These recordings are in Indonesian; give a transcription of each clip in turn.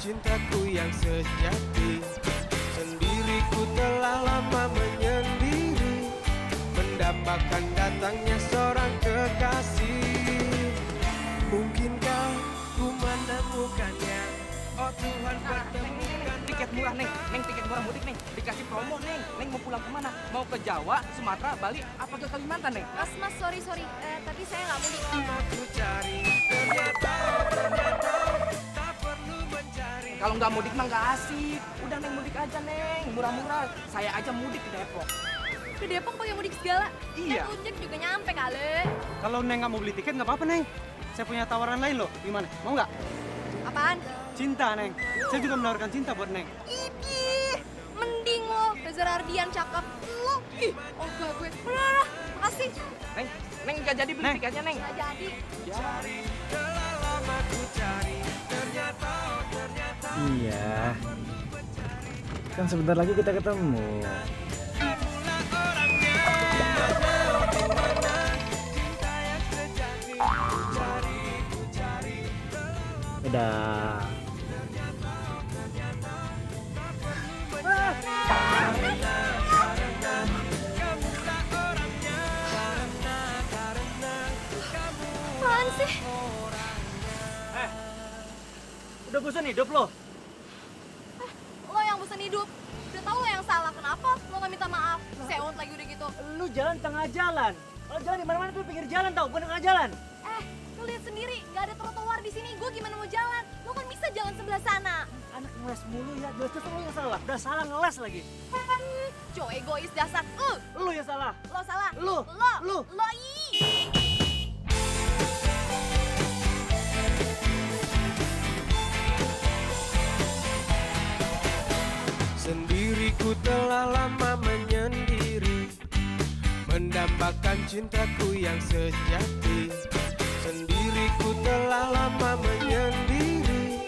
cintaku yang sejati. Sendiriku telah lama menyendiri, mendapatkan datangnya seorang kekasih. Mungkinkah ku menemukannya? Oh Tuhan, pertemukan Tiket murah, Neng. Neng, tiket murah mudik, Neng. Dikasih promo, Neng. Neng mau pulang kemana? Mau ke Jawa, Sumatera, Bali, apa ke Kalimantan, Neng? Mas, sorry. Tapi saya nggak mudik. aku cari, ternyata tak perlu mencari. Kalau nggak mudik mah nggak asik. Udah, Neng, mudik aja, Neng. Murah-murah. Saya aja mudik ke Depok. Ke Depok pakai mudik segala. Iya. Kan Ojek juga nyampe kali. Kalau Neng nggak mau beli tiket nggak apa-apa, Neng. Saya punya tawaran lain loh. Gimana? Mau nggak? Apaan? Cinta, Neng. Saya juga menawarkan cinta buat Neng. Idih, mending lo Reza Ardian cakep. Lo, ih, enggak gue. Bener, makasih. Neng nggak jadi beli Neng. tiketnya, Neng. Nggak jadi. Telah lama ku cari, ternyata Iya. Kan sebentar lagi kita ketemu. itulah orangnya. Di mana cinta yang sejati? Ku cari. Udah. Apaan sih? Udah bosan hidup lo? Lo yang bosan hidup. Udah tahu lo yang salah. Kenapa lo nggak minta maaf? Sewot lagi udah gitu. Lu jalan tengah jalan. Kalau jalan di mana-mana tuh pinggir jalan tau, bukan tengah jalan. Lo lihat sendiri, nggak ada trotoar di sini. Gue gimana mau jalan? Lo kan bisa jalan sebelah sana. Anak ngeles mulu ya, jelas-jelas lu yang salah. Udah salah ngeles lagi. Cowok egois dasar. Lu yang salah. Lo salah. Lu. Lo ih. Sendiriku telah lama menyendiri, mendambakan cintaku yang sejati. Sendiriku telah lama menyendiri,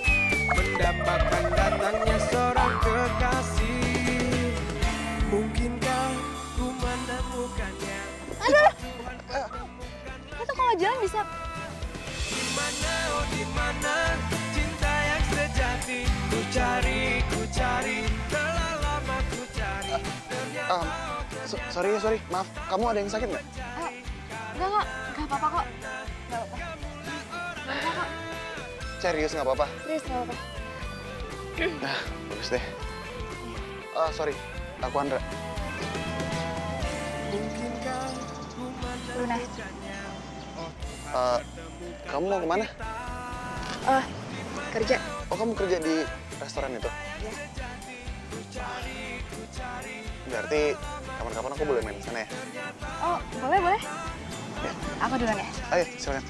mendambakan datangnya seorang kekasih. Mungkinkah ku menemukannya? Aduh. Lo tuh kalau jalan bisa. Di mana, oh di mana cinta yang sejati? Ku cari, telah lama ku cari. Ternyata Sorry, maaf. Kamu ada yang sakit nggak? Enggak apa-apa kok. Enggak apa-apa kok. Serius nggak apa-apa? Serius enggak apa-apa. Nah, bagus deh. Sorry, aku Andra. mungkinkah ku Luna. menemukannya? Kamu mau kemana? Kerja. Oh, kamu kerja di restoran itu? Iya. Berarti kapan-kapan aku boleh main ke sana ya? Oh, boleh. Ya. Aku duluan ya. Ayo, silakan.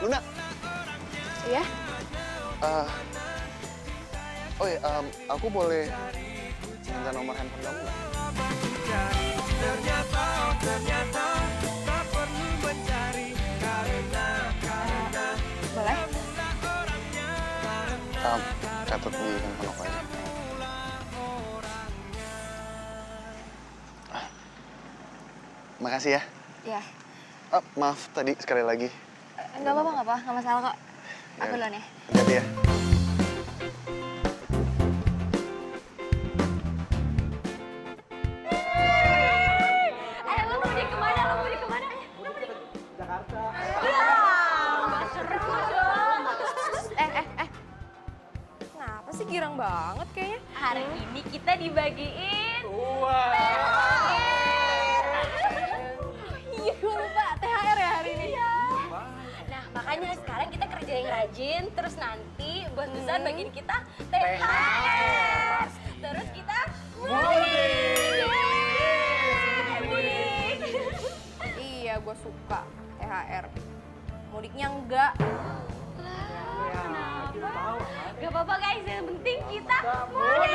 Luna. Iya. Oh ya, aku boleh minta nomor handphone kamu nggak? Ternyata tak perlu mencari karena Boleh. Catat di handphone aku aja. Makasih ya. Iya. Maaf tadi sekali lagi. Enggak apa-apa, enggak masalah kok. Aku duluan ya. Hati-hati ya. Lo mudik kemana? Jakarta. Kenapa sih girang banget kayaknya? Hari ini kita dibagiin. Iya, gue lupa. THR ya hari ini. Nah, makanya sekarang kita kerja yang rajin, terus nanti bos besar bagiin kita THR. Terus kita mudik. Iya, gue suka THR. Mudiknya enggak. Gak apa-apa guys, yang penting kita mudik.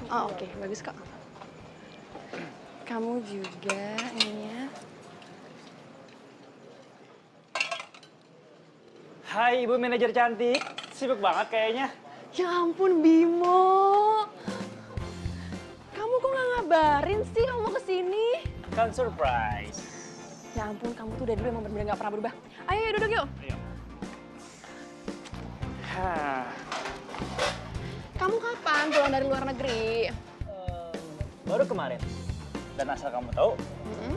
Oh, oke. Bagus kok. Kamu juga ininya. Hai Ibu manajer cantik, sibuk banget kayaknya. Ya ampun Bimo, kamu kok nggak ngabarin sih kamu mau kesini? Kan surprise. Ya ampun, kamu tuh dari dulu emang bener-bener gak pernah berubah. Ayo, duduk yuk. Kamu kapan pulang dari luar negeri? Baru kemarin. Dan asal kamu tahu,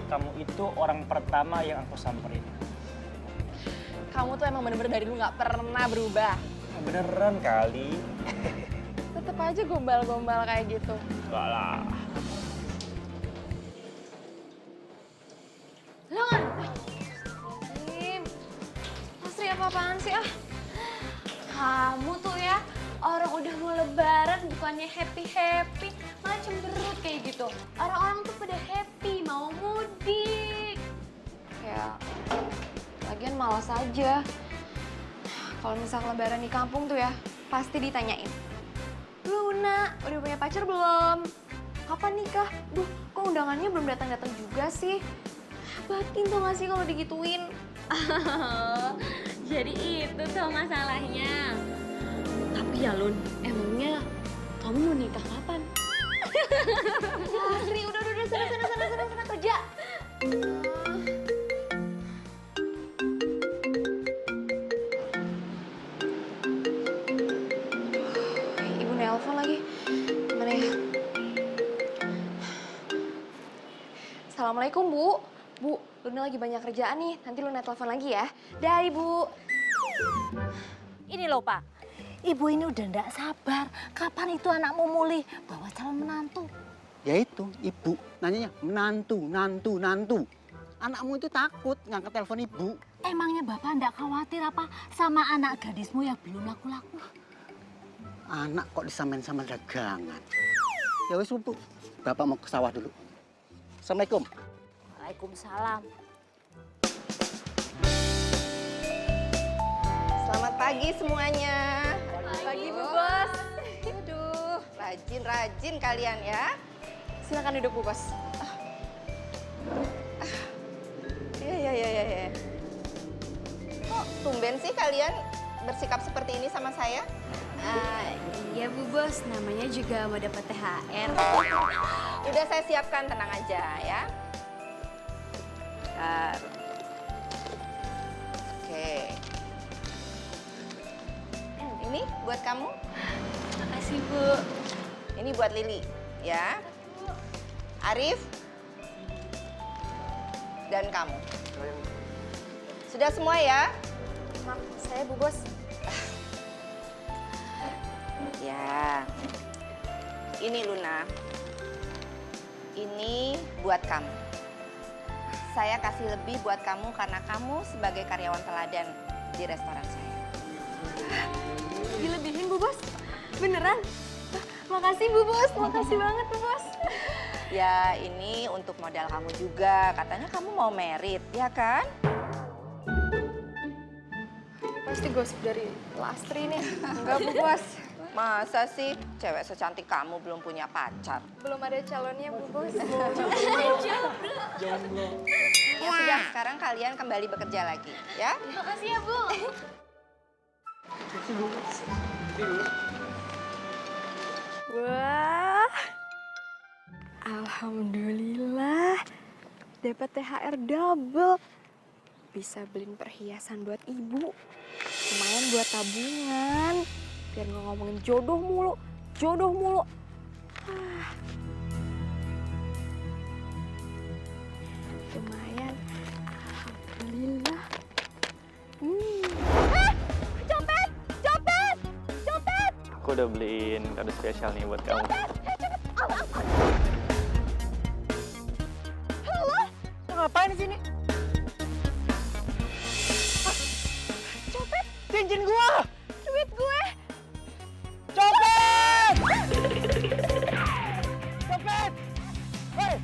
kamu itu orang pertama yang aku samperin. Kamu tuh emang bener-bener dari dulu gak pernah berubah. Beneran kali. Tetep aja gombal-gombal kayak gitu. Enggak lah. Lo kan? Asri apa-apaan sih ah? Kamu tuh ya, orang udah mau lebaran bukannya happy-happy, malah cemberut kayak gitu. Orang-orang tuh pada happy, mau mudik. Ya, lagian malas aja. Kalau misal lebaran di kampung tuh ya, pasti ditanyain. Luna, udah punya pacar belum? Kapan nikah? Duh, kok undangannya belum datang-datang juga sih? Batin tuh gak sih kalau digituin? Jadi itu tuh masalahnya. Tapi ya Lun, emangnya kamu mau nikah kapan? Asri, udah, sana kerja. Ibu nelpon lagi. Gimana ya? Assalamualaikum, Bu. Bu, Luna lagi banyak kerjaan nih. Nanti Luna telepon lagi ya. Dah, Ibu. Ini loh Pak, Ibu ini udah ndak sabar. Kapan itu anakmu mulih bawa calon menantu? Ya itu, Ibu nanyanya nantu. Anakmu itu takut ngangkat telepon Ibu. Emangnya Bapak ndak khawatir apa sama anak gadismu yang belum laku-laku? Anak kok disamain sama dagangan. Ya wis Bu, Bapak mau ke sawah dulu. Assalamualaikum. Waalaikumsalam. Selamat pagi semuanya. Pagi, Bu Bos. Aduh, rajin kalian ya. Silakan duduk, Bu Bos. Ya. Kok tumben sih kalian bersikap seperti ini sama saya? Iya Bu Bos, namanya juga mau dapat THR. Udah saya siapkan, tenang aja ya. Bentar. Oke. Ini buat kamu. Makasih Bu. Ini buat Lili, ya. Arif. Dan kamu. Sudah semua ya? Maaf, saya Bu Bos. Ya. Ini Luna. Ini buat kamu. Saya kasih lebih buat kamu karena kamu sebagai karyawan teladan di restoran saya. Dilebihin, Bu Bos? Beneran? Makasih, Bu Bos. Makasih banget, Bu Bos. Ya, ini untuk modal kamu juga. Katanya kamu mau merit, ya kan? Pasti gosip dari Lastri nih. Enggak, Bu Bos. Masa sih cewek secantik kamu belum punya pacar? Belum ada calonnya, Bu Bos. Ya sudah, sekarang kalian kembali bekerja lagi, ya? Makasih ya Bu. Wah. Alhamdulillah. Dapat THR double. Bisa beliin perhiasan buat ibu. Lumayan buat tabungan. Biar nggak ngomongin jodoh mulu. Lumayan. Alhamdulillah. Copet! Aku udah beliin kado spesial nih buat kamu. Halo? Lo ngapain di sini? Copet? Cincin gua! Duit gue! Copet! Copet! Hei!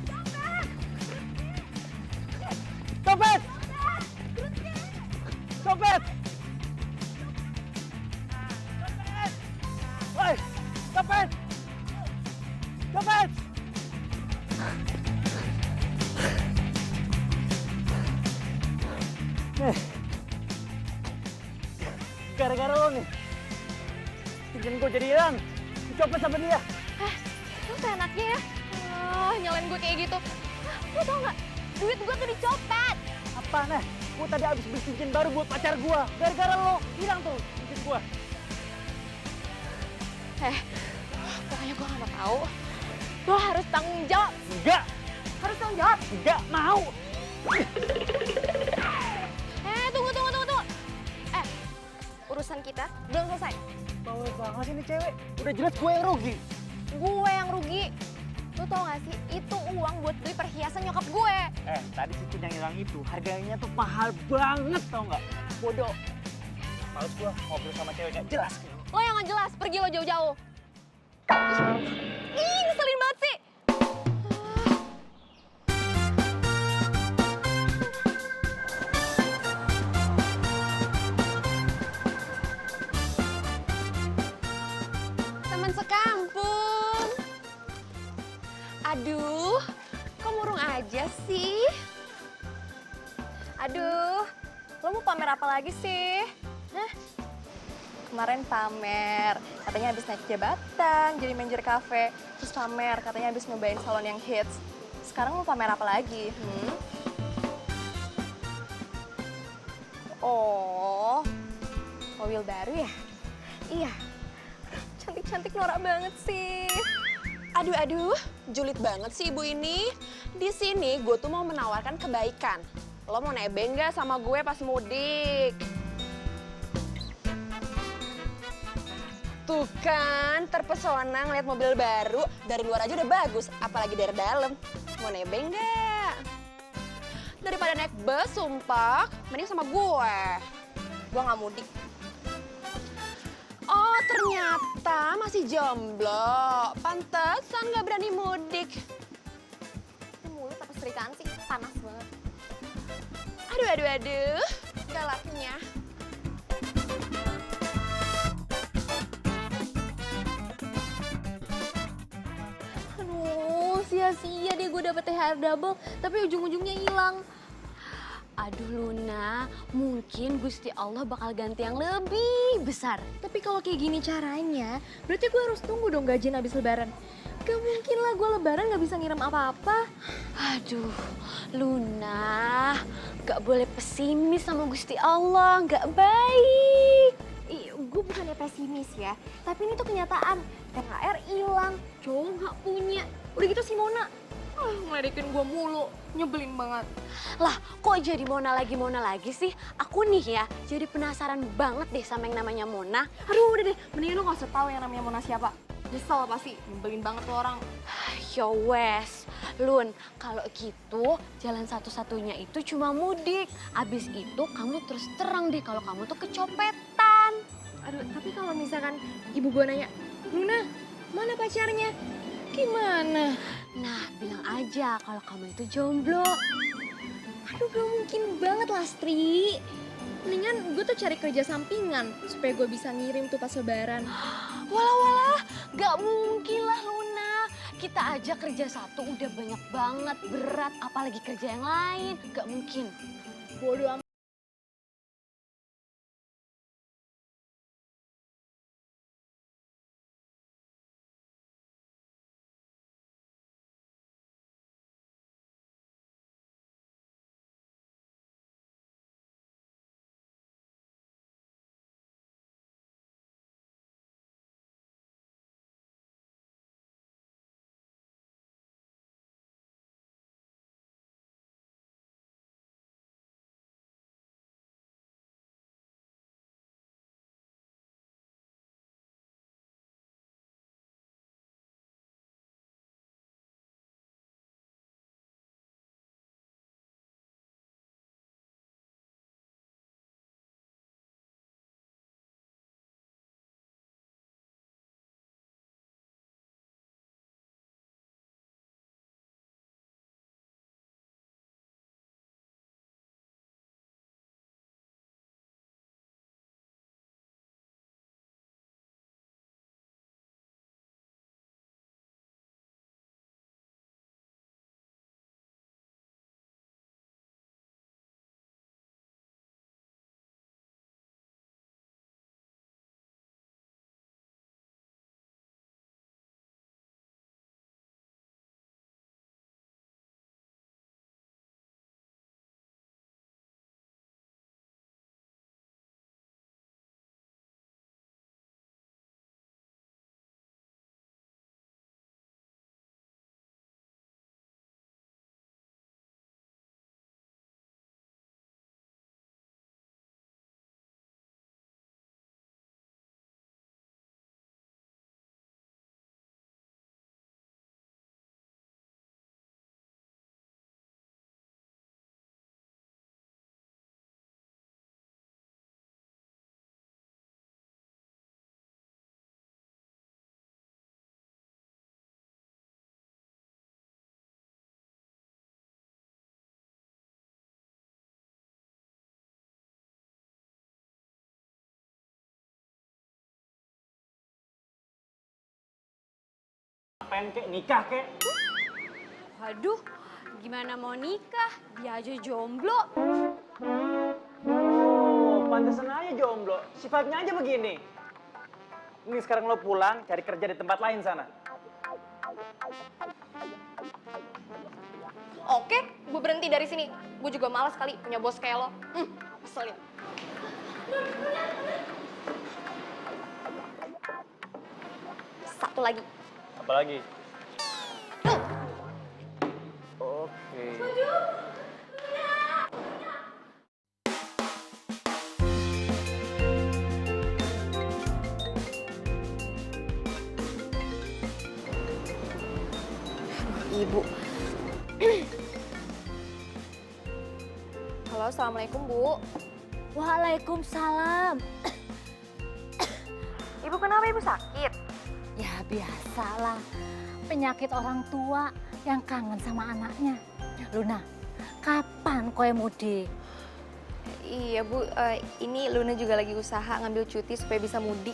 Copet! Copet! Hei! Copet! Copet! Gara-gara lo nih, cincin gue jadi hilang. Dicopet sama dia. Lo seenaknya ya? Nyalain gue kayak gitu. Lo tau gak? Duit gue tuh dicopet. kapan? Gue tadi abis beli cincin baru buat pacar gue. Gara-gara lo hilang tuh cincin gue. Pokoknya gue gak mau tahu. Lo harus tanggung jawab. Enggak. Harus tanggung jawab. Enggak mau. Tunggu. Urusan kita belum selesai. Bawel banget sih ini cewek. Udah jelas gue yang rugi. Gue yang rugi. Lo tau gak sih, itu uang buat beli perhiasan nyokap gue. Tadi cincin yang hilang itu harganya tuh mahal banget tau nggak? Bodoh. Males gue ngobrol sama cewek nggak jelas gitu. Lo yang gak jelas, pergi lo jauh-jauh. Ih, ngeselin banget sih. Teman sekampung. Aduh, kok murung aja sih? Aduh, lo mau pamer apa lagi sih? Hah? Kemarin pamer, katanya habis naik jabatan, jadi manajer kafe. Terus pamer, katanya habis nyobain salon yang hits. Sekarang mau pamer apa lagi? Oh, mobil baru ya? Iya, cantik-cantik norak banget sih. Aduh, julid banget sih ibu ini. Di sini gue tuh mau menawarkan kebaikan. Lo mau nebeng gak sama gue pas mudik? Tuh kan, terpesona ngeliat mobil baru. Dari luar aja udah bagus, apalagi dari dalam. Mau nebeng gak? Daripada naik bus, sumpah, mending sama gue. Gue gak mudik. Oh, ternyata masih jomblo. Pantesan gak berani mudik. Ini mulut apa serikaan sih? Panas banget. Aduh. Galaknya. Aduh, sia-sia deh gue dapet THR double, tapi ujung-ujungnya hilang. Aduh Luna, mungkin Gusti Allah bakal ganti yang lebih besar. Tapi kalau kayak gini caranya, berarti gue harus tunggu dong gajian habis lebaran. Gak mungkin lah gue lebaran gak bisa ngirim apa-apa. Aduh, Luna, gak boleh pesimis sama Gusti Allah, gak baik. Gue bukannya pesimis ya, tapi ini tuh kenyataan. THR hilang, cowok gak punya. Udah gitu si Mona, ngeledekin gue mulu, nyebelin banget. Lah, kok jadi Mona lagi sih? Aku nih ya, jadi penasaran banget deh sama yang namanya Mona. Aduh udah deh, mendingan lo gak usah tau yang namanya Mona siapa. Nyesel pasti, nyebelin banget tuh orang. Yo wes, Lun, kalau gitu jalan satu-satunya itu cuma mudik. Abis itu kamu terus terang deh kalau kamu tuh kecopetan. Aduh, tapi kalau misalkan ibu gue nanya, Luna, mana pacarnya? Gimana? Nah, bilang aja kalau kamu itu jomblo. Aduh, gak mungkin banget Lastri. Mendingan gue tuh cari kerja sampingan supaya gue bisa ngirim tuh pas lebaran. Walah, gak mungkin lah Luna. Kita aja kerja satu udah banyak banget, berat. Apalagi kerja yang lain, gak mungkin. Bodoh amat. ngapain kek, nikah kek. Waduh, gimana mau nikah? Dia aja jomblo. Oh, pantesan aja jomblo. Sifatnya aja begini. Ini sekarang lo pulang, cari kerja di tempat lain sana. Oke, gue berhenti dari sini. Gue juga malas kali punya bos kayak lo. Keselin. Satu lagi. Apa lagi? Oke. Ibu. Halo, assalamualaikum Bu. Waalaikumsalam. Ibu kenapa ibu sakit? Ya biasalah, penyakit orang tua yang kangen sama anaknya. Luna, kapan koe mudik? Iya Bu, ini Luna juga lagi usaha ngambil cuti supaya bisa mudik.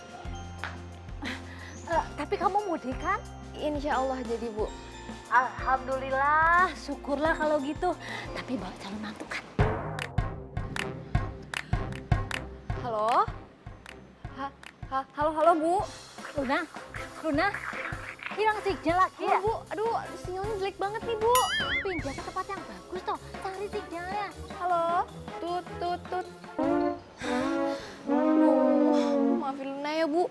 Tapi kamu mudik kan? Insya Allah jadi Bu. Alhamdulillah, syukurlah kalau gitu. Tapi bawa calon mantu kan? Halo? Halo Bu. Luna, hilang sinyal lagi ya? Bu, aduh sinyalnya jelek banget nih Bu. Pindah ke tempat yang bagus toh, cari sinyalnya. Halo? Tut. Aduh, maafin Luna ya Bu.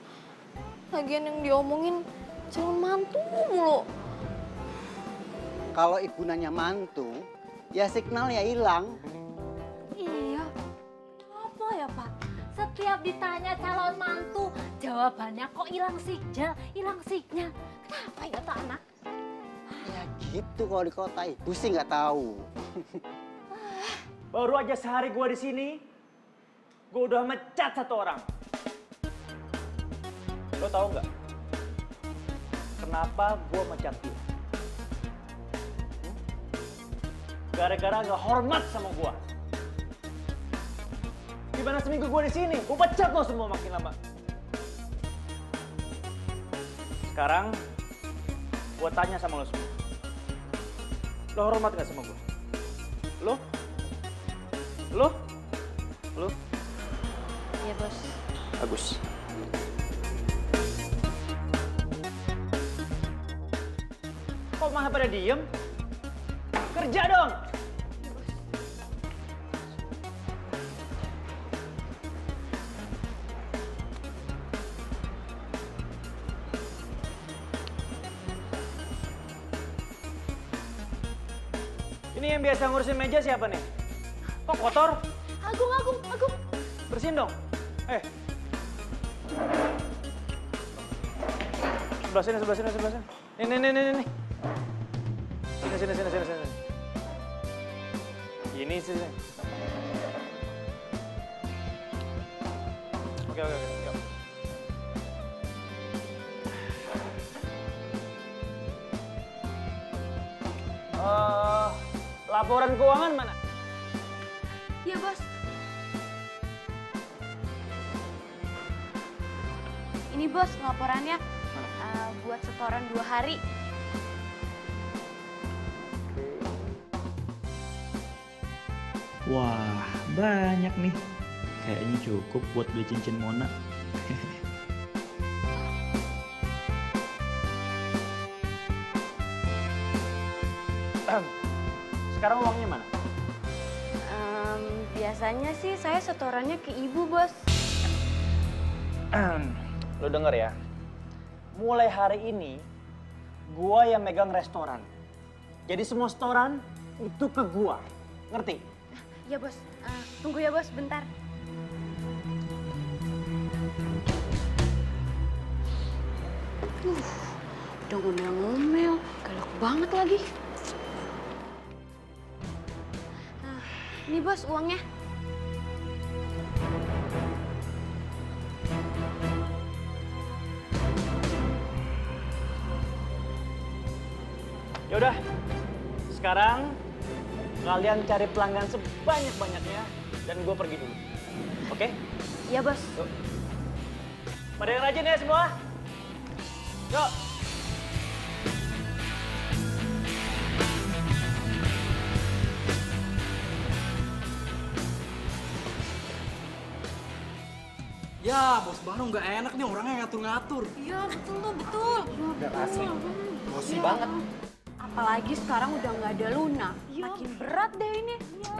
Lagian yang diomongin calon mantu mulu. Kalau ibu nanya mantu, ya signalnya hilang. Iya. Apa ya Pak? Setiap ditanya calon mantu, jawabannya kok hilang sinyal. Kenapa ya tak anak? Ya gitu kalau di kota, ibu sih nggak tahu. Baru aja sehari gua di sini, gua udah mecat satu orang. Lo tahu nggak? Kenapa gua mecat dia? Gara-gara nggak hormat sama gua. Gimana seminggu gua di sini? Gua pecat lo semua makin lama. Sekarang gua tanya sama lo semua. Lo hormat nggak sama gua? Lo? Iya Bos. Bagus. Kok malah pada diem? Kerja dong! Ini yang biasa ngurusin meja siapa nih? Kok kotor? Agung. Bersihin dong. Sebelah sini. Nih. Sini. Ini sih. Oke, yuk. Laporan keuangan mana? Iya Bos. Ini Bos laporannya buat setoran 2 hari. Wah, banyak nih. Kayaknya cukup buat beli cincin Mona. Sekarang uangnya mana? Biasanya sih saya setorannya ke Ibu Bos. Lo denger ya, mulai hari ini gua yang megang restoran. Jadi semua setoran itu ke gua, ngerti? Ya Bos, tunggu ya Bos bentar. Udah ngomel-ngomel, galak banget lagi. Ini Bos uangnya. Yaudah, sekarang kalian cari pelanggan sebanyak-banyaknya dan gue pergi dulu. Oke? Iya Bos. Yuk. Pada yang rajin ya semua. Yuk. Ya, bos baru nggak enak nih orangnya ngatur-ngatur. Iya, betul tuh, betul. Udah asli. Bosi banget. Apalagi sekarang udah nggak ada Luna. Makin berat deh ini. Ya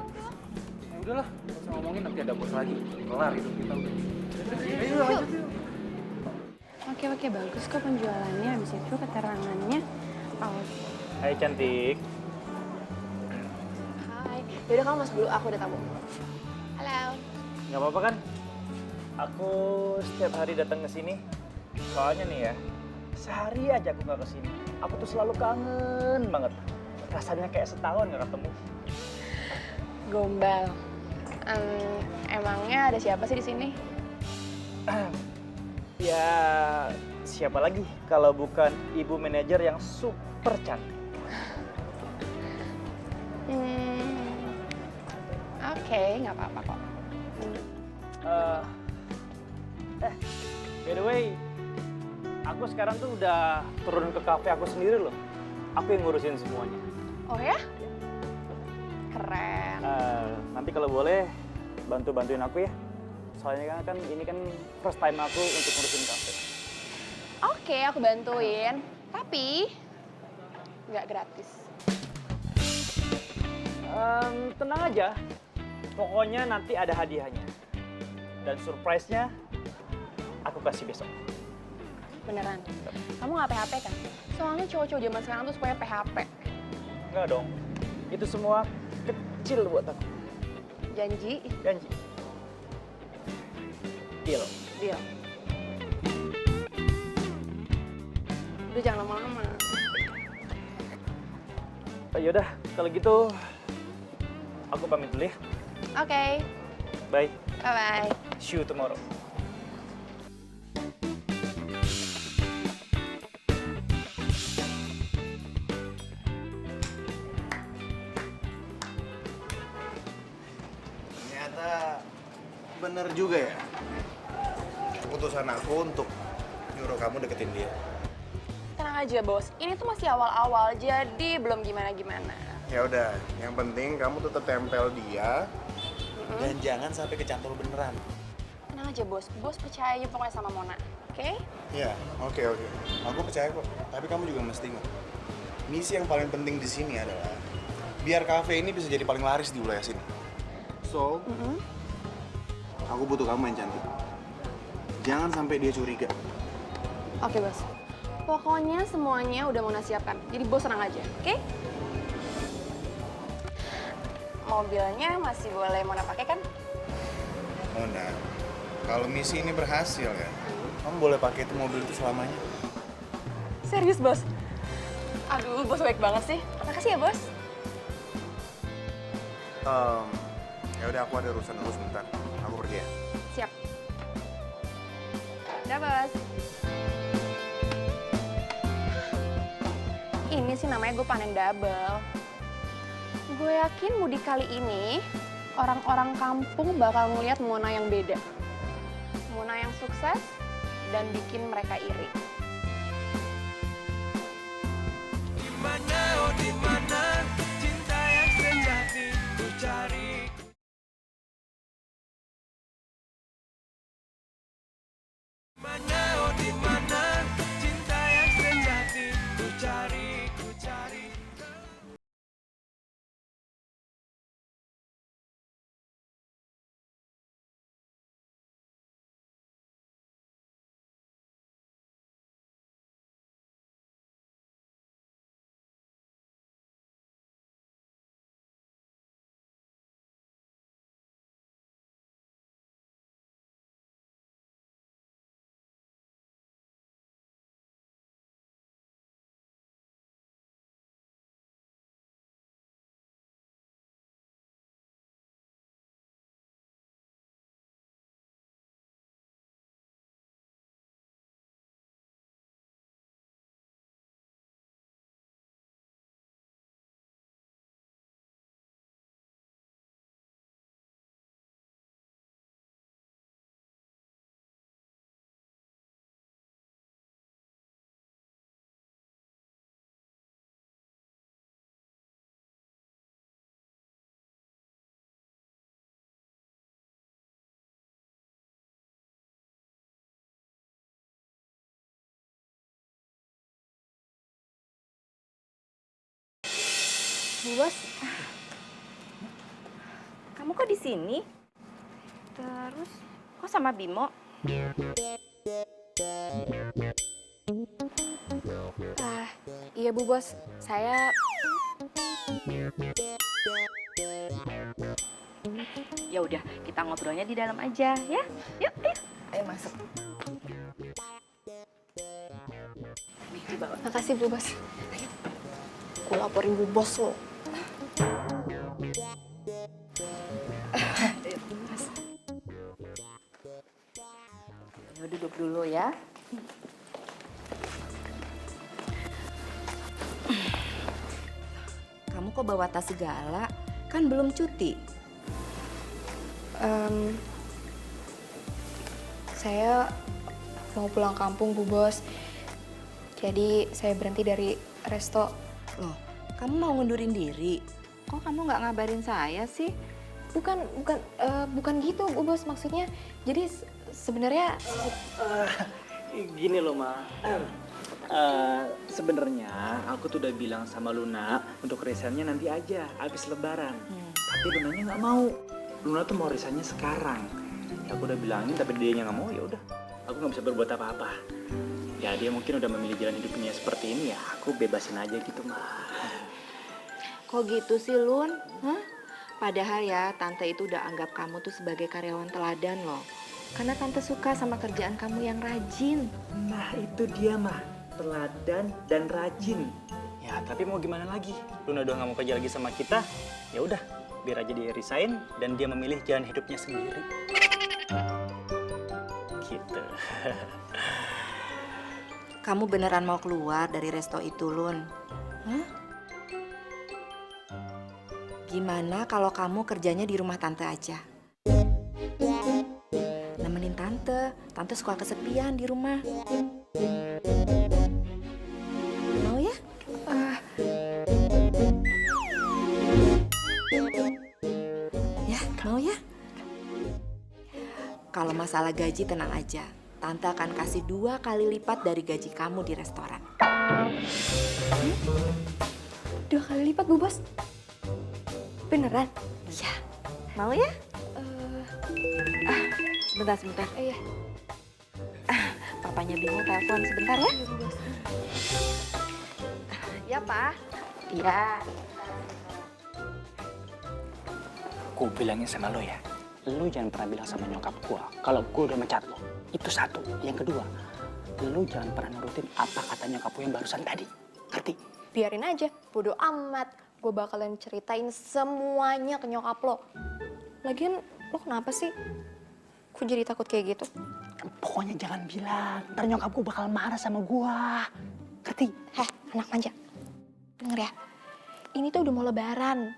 udahlah, nggak usah ngomongin nanti ada bos lagi. Kelar itu kita udah. Ayo lanjut yuk. Oke, bagus kok penjualannya. Habis itu keterangannya. Hai cantik. Hai. Yaudah kamu masuk dulu, aku udah tamu. Halo. Nggak apa-apa kan? Aku setiap hari datang ke sini. Soalnya nih ya, sehari aja aku nggak ke sini. Aku tuh selalu kangen banget. Rasanya kayak setahun nggak ketemu. Gombal. Emangnya ada siapa sih di sini? Ya, siapa lagi kalau bukan ibu manajer yang super cantik. Oke, nggak apa-apa kok. By the way, aku sekarang tuh udah turun ke kafe aku sendiri loh. Aku yang ngurusin semuanya. Oh ya? Keren. Nanti kalau boleh bantuin aku ya. Soalnya kan ini kan first time aku untuk ngurusin kafe. Oke, aku bantuin. Tapi nggak gratis. Tenang aja. Pokoknya nanti ada hadiahnya. Dan surprise-nya aku kasih besok. Beneran. Kamu nggak PHP kan? Soalnya cowok-cowok zaman sekarang tuh supaya PHP. Enggak dong. Itu semua kecil buat aku. Janji? Janji. Deal. Deal. Udah jangan lama-lama. Yaudah, kalau gitu aku pamit dulu ya. Oke. Bye. Bye-bye. See you tomorrow. Ternyata bener juga ya. Keputusan aku untuk nyuruh kamu deketin dia. Tenang aja, Bos. Ini tuh masih awal-awal, jadi belum gimana-gimana. Ya udah, yang penting kamu tetap tempel dia dan jangan sampai kecantol beneran. Tenang aja, Bos. Bos percaya aja pokoknya sama Mona. Oke? Iya, oke. Aku percaya kok. Tapi kamu juga mesti ingat. Misi yang paling penting di sini adalah biar kafe ini bisa jadi paling laris di wilayah sini. So, aku butuh kamu yang cantik. Jangan sampai dia curiga. Oke, Bos. Pokoknya semuanya udah Mona siapkan. Jadi Bos tenang aja, oke? Mobilnya masih boleh Mona pakai kan? Mona, kalau misi ini berhasil ya, kamu boleh pakai itu mobil itu selamanya. Serius, Bos? Aduh, Bos baik banget sih. Makasih ya, Bos. Ya udah, aku ada urusan dulu sebentar. Aku pergi ya. Siap. Udah, Bos. Ini sih namanya gue panen double. Gue yakin mudik kali ini orang-orang kampung bakal ngeliat Mona yang beda. Mona yang sukses dan bikin mereka iri. Dimana, oh dimana cinta yang sejati ku cari. Dimana, oh dimana cinta yang sejati ku cari. Bu Bos, kamu kok di sini? Terus kok sama Bimo? Iya Bu Bos, saya... Ya udah, kita ngobrolnya di dalam aja ya. Yuk, ayo. Ayo masuk. Nih, dibawa. Makasih Bu Bos. Gue laporin Bu Bos lo. Ayo duduk dulu ya. Kamu kok bawa tas segala? Kan belum cuti. Saya mau pulang kampung Bu Bos. Jadi saya berhenti dari resto. Loh, kamu mau ngundurin diri? Kok kamu nggak ngabarin saya sih? Bukan gitu Bu Bos, maksudnya. Jadi sebenarnya Gini loh, Ma. Sebenarnya aku tuh udah bilang sama Luna untuk resignnya nanti aja, habis Lebaran. Tapi Lunanya nggak mau. Luna tuh mau resignnya sekarang. Ya aku udah bilangin, tapi dianya nggak mau. Ya udah, aku nggak bisa berbuat apa-apa. Ya dia mungkin udah memilih jalan hidupnya seperti ini, ya aku bebasin aja gitu, Ma. Kok gitu sih, Lun? Hah? Padahal ya, Tante itu udah anggap kamu tuh sebagai karyawan teladan loh. Karena Tante suka sama kerjaan kamu yang rajin. Nah, itu dia, Ma. Teladan dan rajin. Ya, tapi mau gimana lagi? Luna udah nggak mau kerja lagi sama kita. Ya udah, biar aja dia resign dan dia memilih jalan hidupnya sendiri. Gitu. Kamu beneran mau keluar dari resto itu, Lun? Hah? Gimana kalau kamu kerjanya di rumah Tante aja? Nemenin Tante. Tante suka kesepian di rumah. Mau ya? Ya, mau ya? Kalau masalah gaji tenang aja. Tante akan kasih 2 kali lipat dari gaji kamu di restoran. 2 kali lipat Bu Bos? Beneran? Ya, mau ya? Sebentar. Iya. Papanya Bimo telepon sebentar ya. Ya, Pak. Iya. Gue bilangin sama lo ya, lo jangan pernah bilang sama nyokap gue kalau gue udah mecat lo. Itu satu. Yang kedua, lo jangan pernah nurutin apa kata nyokap lo yang barusan tadi. Ngerti? Biarin aja, bodo amat. Gue bakalan ceritain semuanya ke nyokap lo. Lagian, lo kenapa sih? Kok jadi takut kayak gitu? Pokoknya jangan bilang, ntar nyokap gue bakal marah sama gue. Ngerti? Heh, anak manja. Denger ya, ini tuh udah mau lebaran.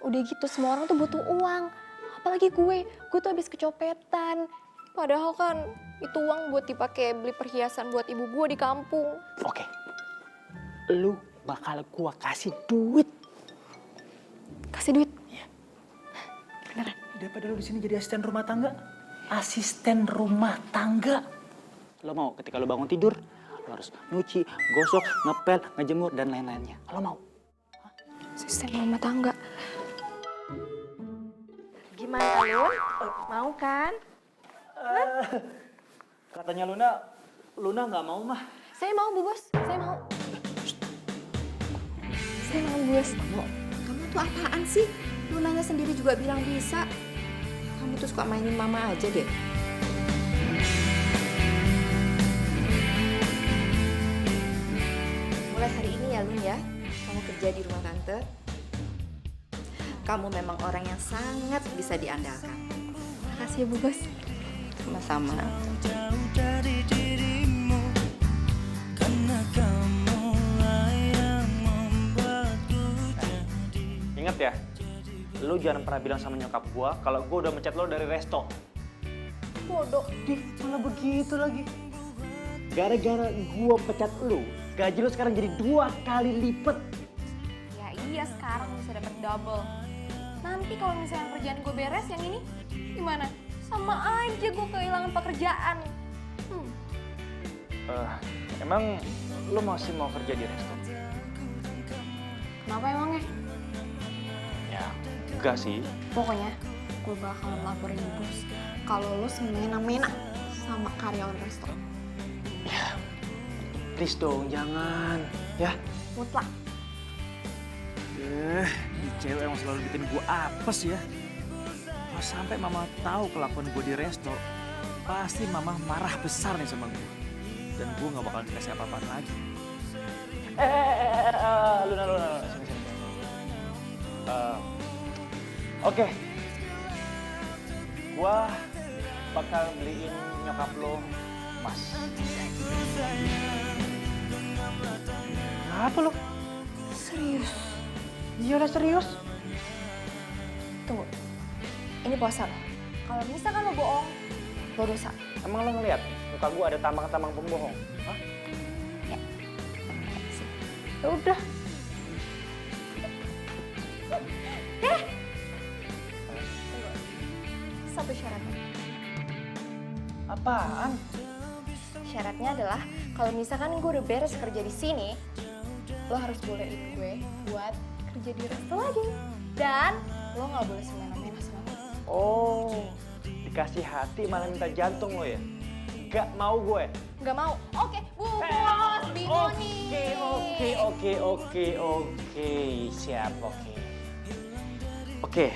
Udah gitu semua orang tuh butuh uang. Apalagi gue tuh habis kecopetan. Padahal kan itu uang buat dipakai beli perhiasan buat ibu gue di kampung. Oke, lu bakal gue kasih duit. Kasih duit? Iya. Beneran? Daripada lu di sini jadi asisten rumah tangga. Asisten rumah tangga. Lo mau ketika lo bangun tidur, lo harus nyuci, gosok, ngepel, ngejemur, dan lain-lainnya. Lo mau? Asisten rumah tangga. Gimana, Lun? Mau kan? Katanya Luna nggak mau, Mah. Saya mau, Bu Bos. Saya mau. Saya mau, Bu Bos. Kamu tuh apaan sih? Lunanya sendiri juga bilang bisa. Kamu tuh suka mainin mama aja deh. Mulai hari ini ya, Lun ya. Kamu kerja di rumah Tante. Kamu memang orang yang sangat bisa diandalkan. Makasih ya, Bu Bos. Sama-sama. Jauh dari dirimu, karena kamulah yang membuatku jadi. Ingat ya, lu jangan pernah bilang sama nyokap gua kalau gua udah mecat lo dari resto. Bodoh. Dih, malah begitu lagi. Gara-gara gua pecat lu, gaji lu sekarang jadi 2 kali lipat. Ya iya, sekarang bisa dapat double. Nanti kalau misalnya kerjaan gue beres yang ini, gimana? Sama aja gue kehilangan pekerjaan. Emang lu masih mau kerja di resto? Kenapa emangnya? Enggak sih. Pokoknya gue bakalan laporin bos kalau lo semena-mena sama karyawan resto. Ya, please dong, jangan. Ya. Mutlak. Ini cewek emang selalu bikin gue apes ya. Kalau sampai mama tahu kelakuan gue di resto, pasti mama marah besar nih sama gue. Dan gue gak bakal dikasih apa-apaan lagi. Luna, sini. Oke. Gua bakal beliin nyokap lo emas. Apa lo? Serius? Iya lah serius. Tunggu. Ini puasa lo. Kalau misalkan lo bohong, lo dosa. Emang lo ngeliat muka gua ada tambang-tambang pembohong? Hah? Ya udah. Satu syaratnya. Apaan? Syaratnya adalah kalau misalkan gue udah beres kerja di sini, lo harus bolehin gue buat kerja di resto lagi. Dan lo nggak boleh semena-mena sama gue. Oh, dikasih hati malah minta jantung lo ya? Gak mau gue. Nggak mau. Oke, bos, bingung nih. Oke. Siap, oke. Oke.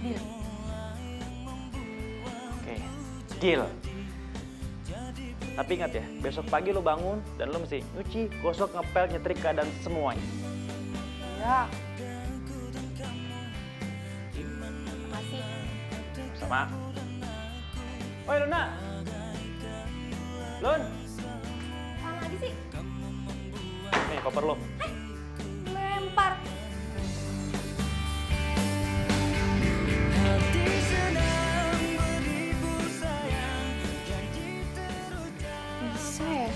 Deal. Oke, deal. Tapi ingat ya, besok pagi lo bangun dan lo mesti nyuci, gosok, ngepel, nyetrika, dan semuanya. Ya. Makasih. Sama. Oi Luna. Lun. Mana lagi sih? Nih koper lo. Lempar. Bisa ya?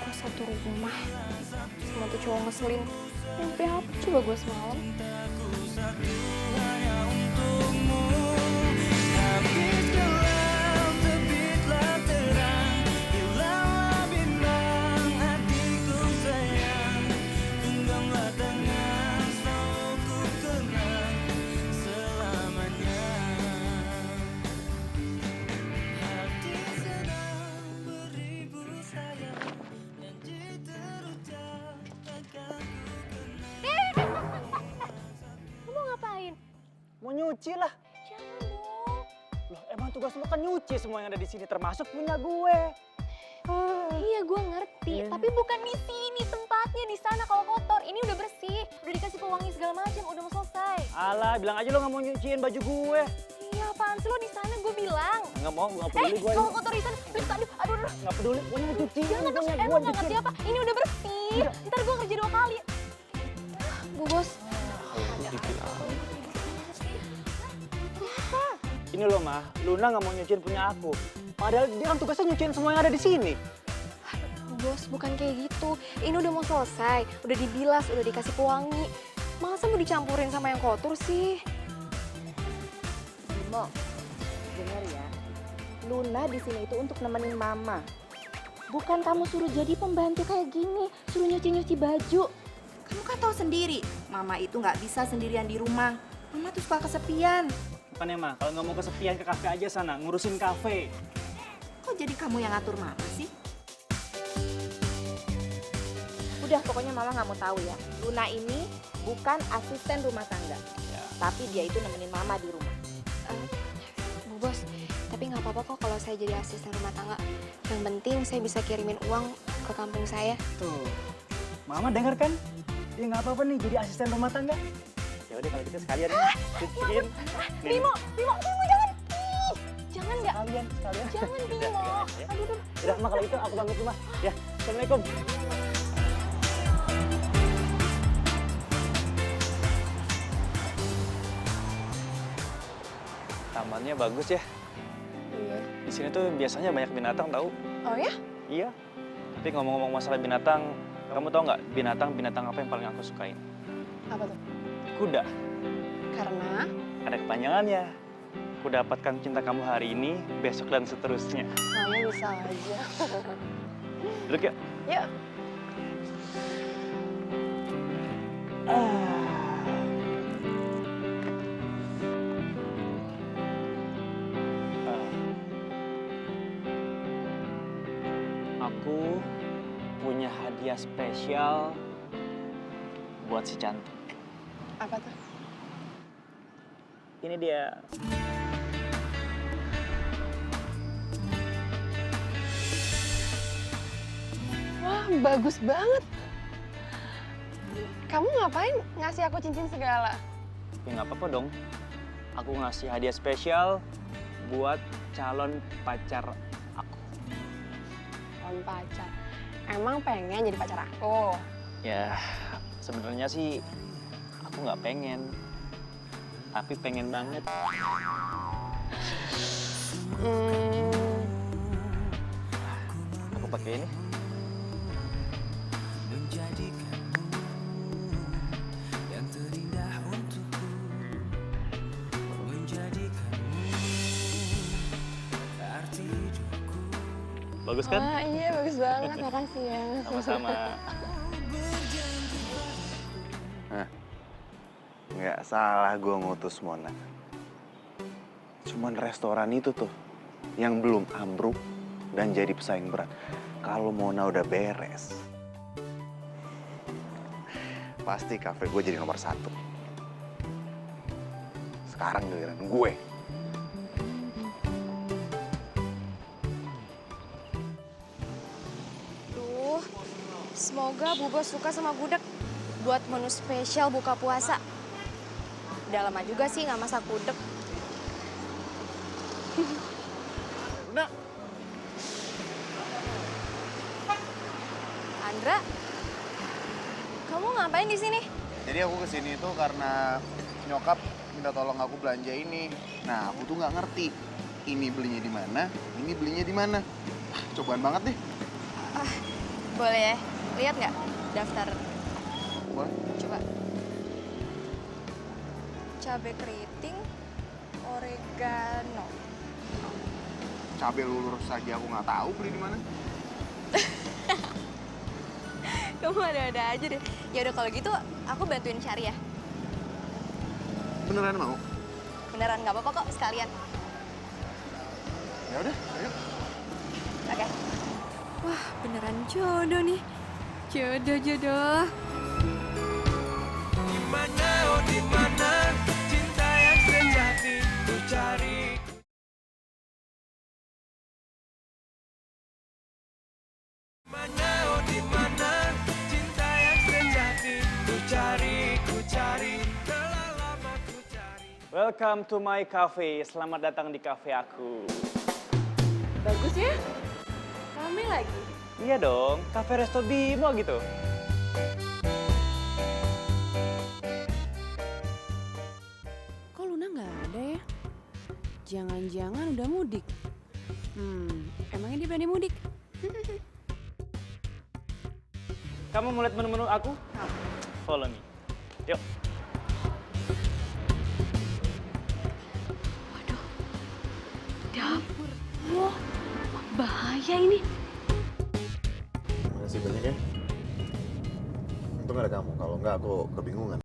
Kok satu rumah sama tuh cowok ngeselin. Mimpi apa coba gue semalam? Mau nyuci lah. Jangan dong. Loh, emang tugas lo kan nyuci semua yang ada di sini, termasuk punya gue. Iya, gue ngerti. Tapi bukan di sini tempatnya, di sana kalau kotor. Ini udah bersih, udah dikasih pewangi segala macam, udah mau selesai. Alah, bilang aja lo nggak mau nyuciin baju gue. Iya, apaan sih lo di sana? Gue bilang. Nggak mau, nggak peduli gue. Kalau kotor di sana, aduh. Nggak peduli, gue mau cuciin. Jangan dong, emang nggak ngerti apa? Ini udah bersih. Ntar gue kerja 2 kali. Bu Bos. Ini loh mah, Luna nggak mau nyuciin punya aku. Padahal dia kan tugasnya nyuciin semua yang ada di sini. Bos, bukan kayak gitu. Ini udah mau selesai, udah dibilas, udah dikasih pewangi. Masa mau dicampurin sama yang kotor sih? Bimo, dengar ya. Luna di sini itu untuk nemenin Mama. Bukan kamu suruh jadi pembantu kayak gini, suruh nyuci-nyuci baju. Kamu kan tahu sendiri, Mama itu nggak bisa sendirian di rumah. Mama tuh suka kesepian. Bukannya mah, kalau nggak mau kesepian ke kafe aja sana, ngurusin kafe. Kok jadi kamu yang ngatur Mama sih? Udah, pokoknya Mama nggak mau tahu ya. Luna ini bukan asisten rumah tangga, tapi dia itu nemenin Mama di rumah. Bu Bos, tapi nggak apa-apa kok kalau saya jadi asisten rumah tangga. Yang penting saya bisa kirimin uang ke kampung saya. Tuh, Mama denger kan? Dia nggak apa-apa nih jadi asisten rumah tangga. Ya udah kalau gitu sekalian cuciin. Bimo, jangan. Ih, jangan nggak? Sekalian. Jangan Bimo. Aduh. Udah, Mah kalau itu aku pamit rumah. Ya, Assalamualaikum. Tamannya bagus ya. Iya. Di sini tuh biasanya banyak binatang tahu. Oh ya? Iya. Tapi ngomong-ngomong masalah binatang, kamu tahu nggak binatang apa yang paling aku sukain? Apa tuh? Kuda. Karena? Ada kepanjangannya. Ku dapatkan cinta kamu hari ini, besok dan seterusnya. Kamu bisa aja. Duduk yuk. Yuk. Aku punya hadiah spesial buat si cantik. Apa tuh? Ini dia. Wah, bagus banget. Kamu ngapain ngasih aku cincin segala? Ya nggak apa-apa dong. Aku ngasih hadiah spesial buat calon pacar aku. Calon pacar. Emang pengen jadi pacar aku? Ya, sebenarnya sih aku nggak pengen. Tapi pengen banget. Aku pakai ini. Bagus kan? Wah, iya bagus banget. Makasih ya. Sama-sama. Nah, nggak salah gue ngutus Mona. Cuman restoran itu tuh yang belum ambruk dan jadi pesaing berat. Kalau Mona udah beres, pasti kafe gue jadi nomor 1. Sekarang giliran gue. Duh, semoga Bu Bos suka sama gudeg buat menu spesial buka puasa. Udah lama juga sih nggak masak gudeg. Luna. Andra, kamu ngapain di sini? Jadi aku kesini tuh karena nyokap minta tolong aku belanja ini. Nah, aku tuh nggak ngerti ini belinya di mana, ini belinya di mana. Cobaan banget deh. Boleh ya? Lihat nggak daftar? Boleh. Coba. Cabai keriting, oregano. Cabai lulur saja aku nggak tahu beli di mana. Kamu ada-ada aja deh. Ya udah kalau gitu aku bantuin cari ya. Beneran mau? Beneran nggak apa-apa kok sekalian. Ya udah, ayo. Oke. Wah, beneran jodoh nih. Jodoh. Dimana, oh dimana cinta yang sejati ku cari. Dimana, oh dimana cinta yang sejati ku cari, telah lama ku cari. Welcome to my cafe. Selamat datang di cafe aku. Bagus ya? Rame lagi. Iya dong, cafe Resto Bimo gitu. Kok Luna nggak ada ya? Jangan-jangan udah mudik. Emangnya dia berani mudik? Kamu mau lihat menu-menu aku? Follow me. Yuk. Dapur. Wah, bahaya ini. Makasih banyak ya. Untung ada kamu, kalau nggak aku kebingungan.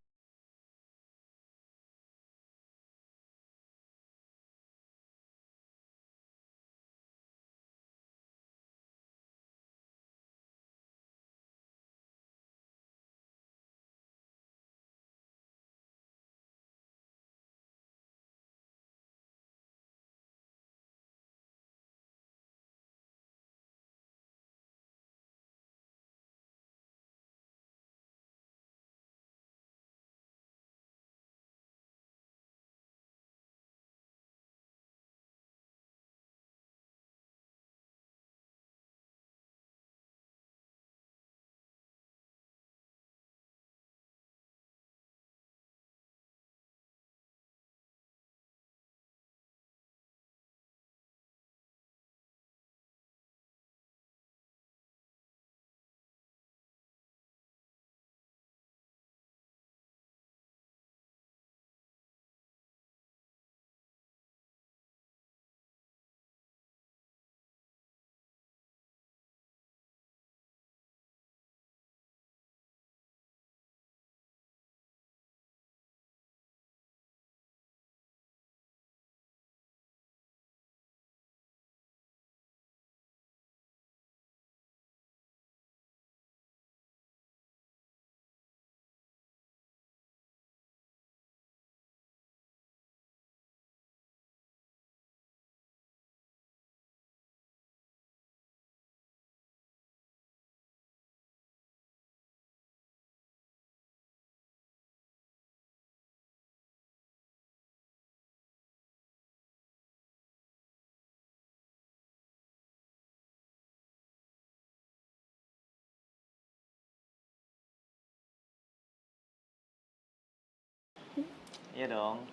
Iya dong.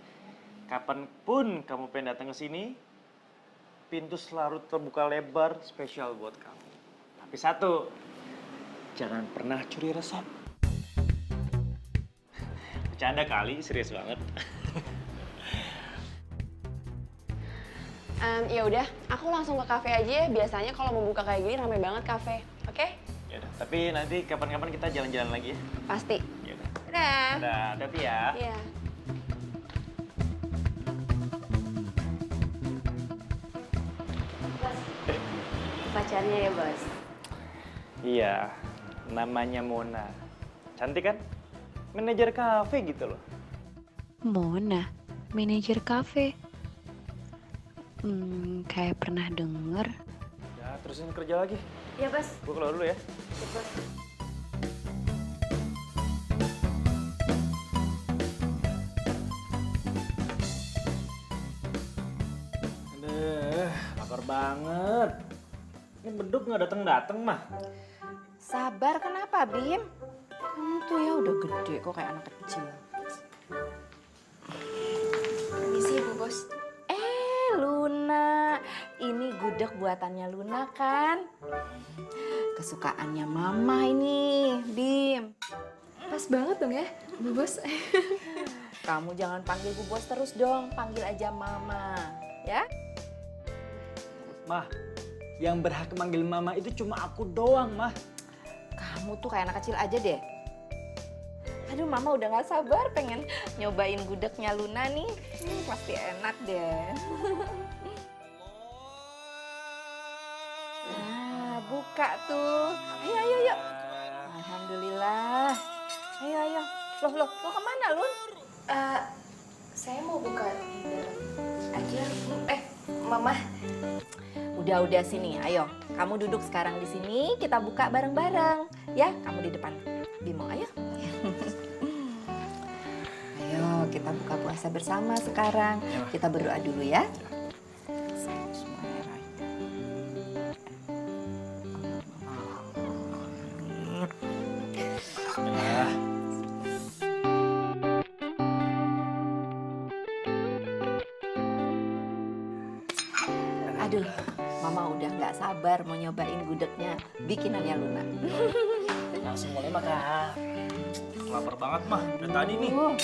Kapanpun kamu pengen datang ke sini, pintu selalu terbuka lebar spesial buat kamu. Tapi satu, jangan pernah curi resep. Bercanda kali, serius banget. Ya udah, aku langsung ke kafe aja ya. Biasanya kalau mau buka kayak gini rame banget kafe. Oke? Ya udah, tapi nanti kapan-kapan kita jalan-jalan lagi ya. Pasti. Ya udah. Dadah. Udah, hati-hati ya. Iya. Pacarnya ya, Bos? Iya, namanya Mona. Cantik kan? Manajer kafe gitu loh. Mona, manajer kafe. Kayak pernah denger. Ya, terusin kerja lagi. Iya, Bos. Gue keluar dulu ya. Iya, Bos. Aduh, lapar banget. Ini beduk nggak datang-datang mah. Sabar, kenapa, Bim? Kamu tuh ya udah gede kok kayak anak kecil. Permisi, Bu Bos. Luna, ini gudeg buatannya Luna kan? Kesukaannya Mama ini, Bim. Pas banget dong ya, Bu Bos. Kamu jangan panggil Bu Bos terus dong, panggil aja Mama, ya? Mah, yang berhak manggil mama itu cuma aku doang, Mah. Kamu tuh kayak anak kecil aja deh. Aduh, Mama udah gak sabar pengen nyobain gudegnya Luna nih. Pasti enak deh. Nah, buka tuh. Ayo, ayo, yuk. Alhamdulillah. Ayo, ayo. Loh, kemana, Lun? Saya mau buka di dalam aja. Mama. Udah sini, ayo. Kamu duduk sekarang di sini, kita buka bareng-bareng. Ya, kamu di depan. Bimo, ayo. Ayo, kita buka puasa bersama sekarang. Kita berdoa dulu ya. Aduh, Mama udah nggak sabar mau nyobain gudegnya bikinannya Luna. Langsung mulai makan. Lapar banget, Mah. Udah tadi nih. Mau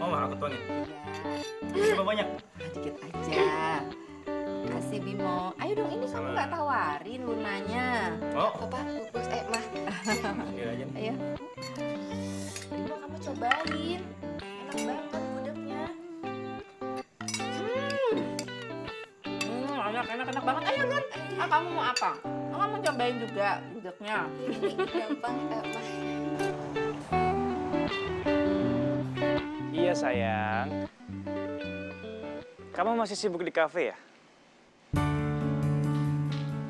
Mah, aku tuangin? Coba banyak. Dikit aja. Kasih Bimo. Ayo dong, ini kamu nggak tawarin Lunanya. Oh. Papa, Bu Bos, Mah. Biar aja nih. Ayo. Bimo, kamu cobain. Enak banget gudegnya. Enak banget. Ayo, Lun. Kamu mau apa? Kamu mau cobain juga gudegnya? Gampang, Mah. Iya, sayang. Kamu masih sibuk di kafe ya?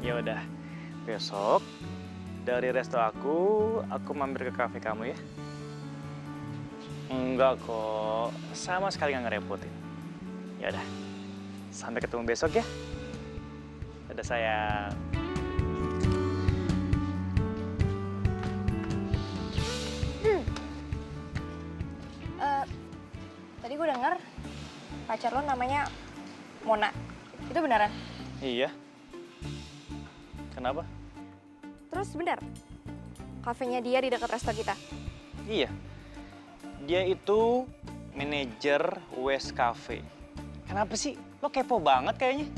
Ya udah. Besok dari resto aku mampir ke kafe kamu ya. Enggak kok, sama sekali nggak ngerepotin. Ya udah. Sampai ketemu besok ya. Dadah sayang. Tadi gue denger pacar lo namanya Mona. Itu beneran? Iya. Kenapa? Terus bener? Kafenya dia di dekat resto kita? Iya. Dia itu manajer West Cafe. Kenapa sih? Lo kepo banget kayaknya.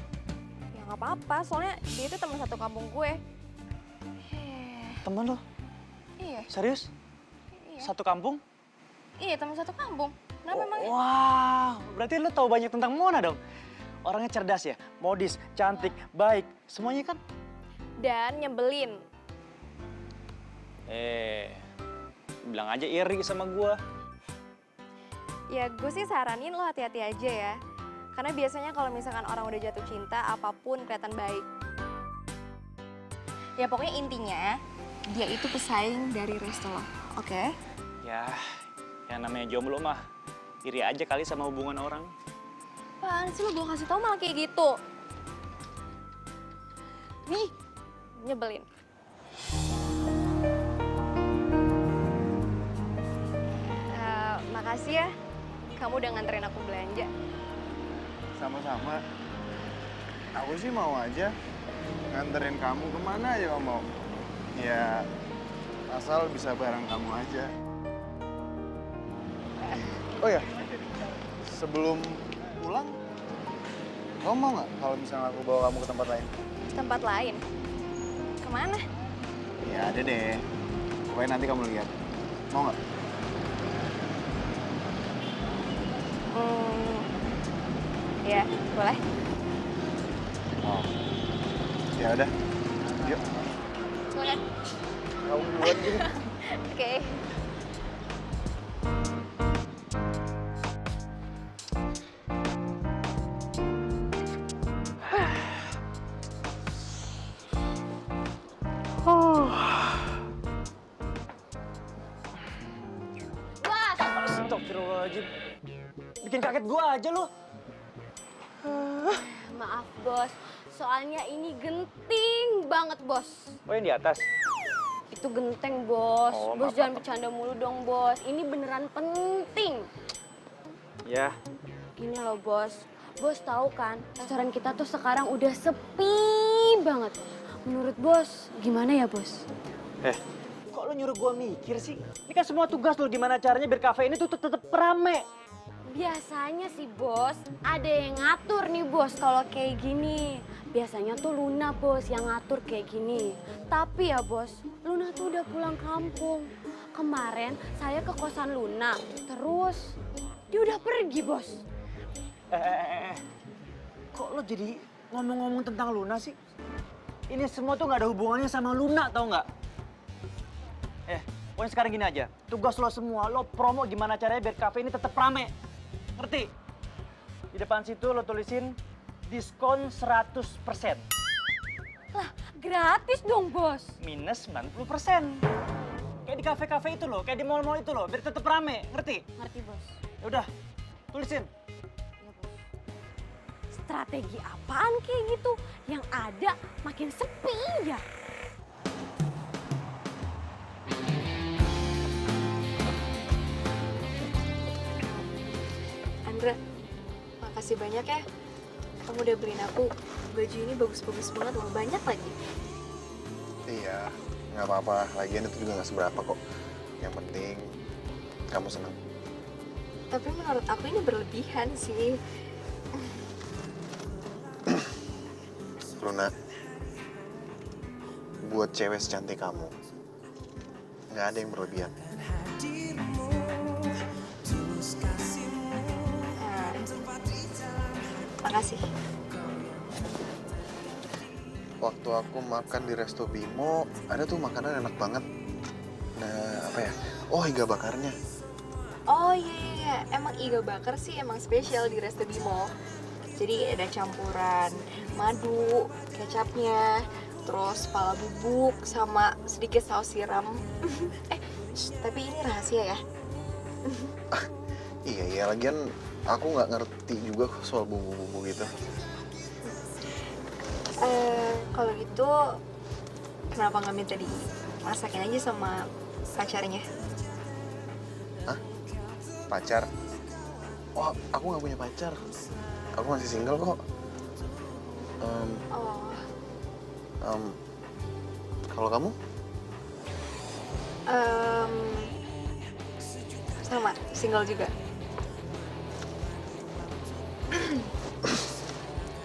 Ya nggak apa-apa, soalnya dia itu teman satu kampung gue. Temen lo? Iya. Serius? Iya. Satu kampung? Iya, teman satu kampung. Kenapa emangnya? Wow, berarti lo tahu banyak tentang Mona dong. Orangnya cerdas ya, modis, cantik, baik, semuanya kan? Dan nyebelin. Bilang aja iri sama gua. Ya gue sih saranin lo hati-hati aja ya. Karena biasanya kalau misalkan orang udah jatuh cinta, apapun kelihatan baik. Ya pokoknya intinya, dia itu pesaing dari resto lo, oke? Ya, yang namanya jomblo mah iri aja kali sama hubungan orang. Apaan sih lo gue kasih tau malah kayak gitu? Nih, nyebelin. Makasih ya, kamu udah nganterin aku belanja. Sama-sama. Aku sih mau aja nganterin kamu kemana aja kamu mau. Ya, asal bisa bareng kamu aja. Oh ya, sebelum pulang, kamu mau nggak kalau misalnya aku bawa kamu ke tempat lain? Tempat lain? Kemana? Ya ada deh. Pokoknya nanti kamu lihat. Mau nggak? Ya, boleh. Oh. Ya udah. Yuk. Boleh. Kamu duluan gitu. Oke. Astagfirullahaladzim. Bikin kaget gua aja lu. Maaf bos, soalnya ini genting banget bos. Oh yang di atas? Itu genteng bos. Oh, Bos maaf, jangan maaf. bercanda mulu dong bos. Ini beneran penting. Ya. Gini loh bos. Bos tahu kan, restoran kita tuh sekarang udah sepi banget. Menurut bos, gimana ya bos? Kok lu nyuruh gua mikir sih? Ini kan semua tugas lu, gimana caranya biar kafe ini tuh tetep rame. Biasanya sih bos, ada yang ngatur nih bos kalau kayak gini. Biasanya tuh Luna bos yang ngatur kayak gini. Tapi ya bos, Luna tuh udah pulang kampung. Kemarin saya ke kosan Luna, terus dia udah pergi bos. Kok lo jadi ngomong-ngomong tentang Luna sih? Ini semua tuh gak ada hubungannya sama Luna, tau nggak? Pokoknya sekarang gini aja. Tugas lo semua, lo promo gimana caranya biar kafe ini tetap rame. Ngerti? Di depan situ lo tulisin diskon 100%. Lah, gratis dong bos. Minus 90%. Kayak di kafe-kafe itu loh, kayak di mall-mall itu loh, biar tetap rame. Ngerti? Ngerti bos. Ya udah, tulisin. Strategi apaan kayak gitu? Yang ada makin sepi ya. Andra, makasih banyak ya. Kamu udah beliin aku baju ini bagus-bagus banget loh, banyak lagi. Iya, nggak apa-apa. Lagian itu juga nggak seberapa kok. Yang penting kamu senang. Tapi menurut aku ini berlebihan sih. Luna, buat cewek secantik kamu, nggak ada yang berlebihan. Makasih. Waktu aku makan di Resto Bimo, ada tuh makanan enak banget. Nah, apa ya? Oh, iga bakarnya. Oh iya, emang iga bakar sih emang spesial di Resto Bimo. Jadi ada campuran madu, kecapnya, terus pala bubuk, sama sedikit saus siram. Tapi ini rahasia ya. Iya, lagian aku nggak ngerti juga soal bumbu-bumbu gitu. Kalau gitu, kenapa nggak minta dimasakin aja sama pacarnya? Hah? Pacar? Oh, aku nggak punya pacar. Aku masih single kok. Kalau kamu? Sama, single juga.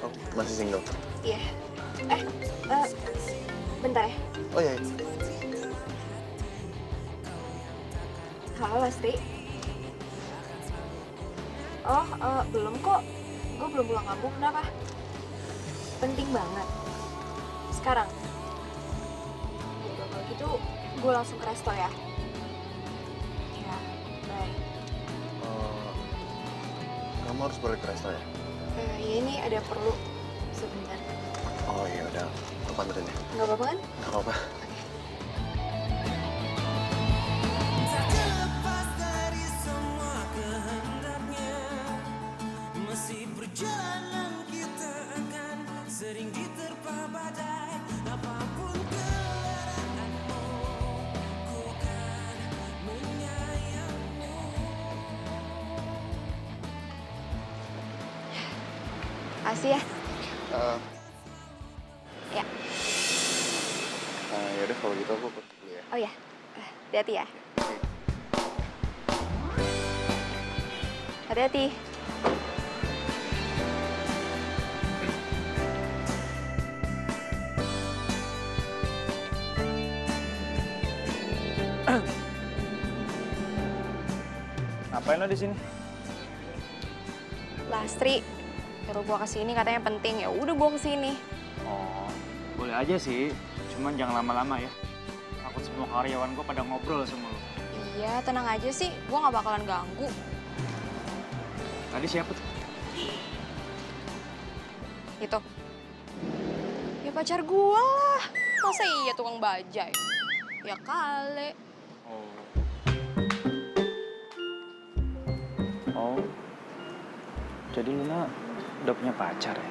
Oh, masih single? Iya. Bentar ya. Oh iya. Halo Lesti. Oh, belum kok. Gue belum pulang kampung, kenapa? Penting banget. Sekarang? Yaudah, kalau gitu gue langsung ke resto ya. Ya, bye. Kamu harus balik ke resto ya? Ya ini ada perlu sebentar. Oh iya udah, aku anterin ya. Nggak apa-apa kan? Nggak apa-apa. Tak terlepas dari semua kehendaknya, masih perjalanan kita akan sering diterpa badai. Apapun kelelahanmu, ku akan menyayangmu. Makasih ya. Ya. Yaudah kalau gitu aku pergi dulu ya. Oh ya, hati-hati ya. Hati-hati. Ngapain lo di sini? Lastri, nyuruh gua kesini katanya penting. Ya udah gua kesini. Oh, boleh aja sih. Cuman jangan lama-lama ya. Takut semua karyawan gue pada ngobrol sama lo. Iya, tenang aja sih. Gua nggak bakalan ganggu. Tadi siapa tuh? Itu. Ya pacar gua lah. Masa iya tukang bajai? Ya kali. Oh, jadi Luna udah punya pacar ya?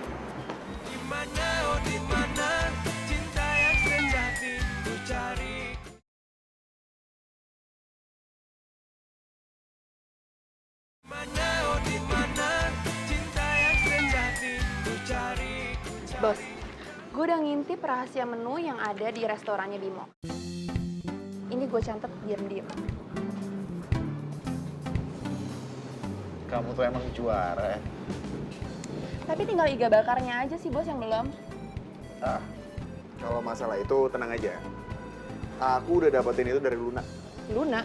Dimana, oh dimana, cinta yang sejati ku cari. Dimana, oh dimana, cinta yang sejati ku cari. Bos, gue udah ngintip rahasia menu yang ada di restorannya Bimo. Ini gue catat diam-diam. Kamu tuh emang juara ya. Tapi tinggal iga bakarnya aja sih bos yang belum. Kalau masalah itu tenang aja. Aku udah dapetin itu dari Luna. Luna?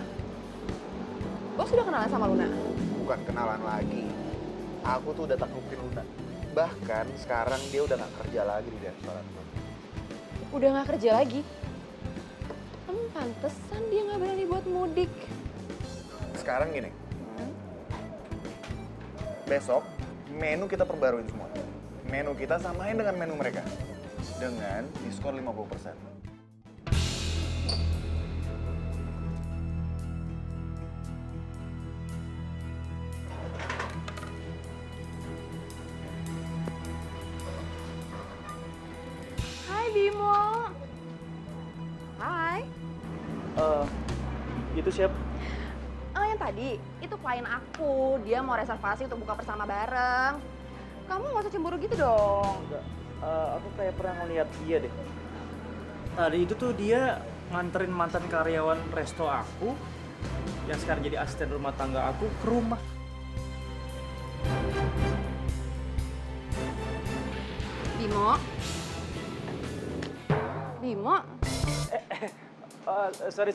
Bos udah kenalan sama Luna? Bukan kenalan lagi. Aku tuh udah taklukin Luna. Bahkan sekarang dia udah gak kerja lagi di restoran. Udah gak kerja lagi? Pantesan dia gak berani buat mudik. Sekarang gini. Besok menu kita perbaruin semua. Menu kita samain dengan menu mereka. Dengan diskon 50%. Hai Bimo. Hai. Itu siapa? Yang tadi, itu klien aku. Dia mau reservasi untuk buka bersama bareng. Kamu gak usah cemburu gitu dong. Enggak. Aku kayak pernah ngeliat dia deh. Tadi itu tuh dia nganterin mantan karyawan resto aku yang sekarang jadi asisten rumah tangga aku ke rumah. Bimo? Bimo? Sorry.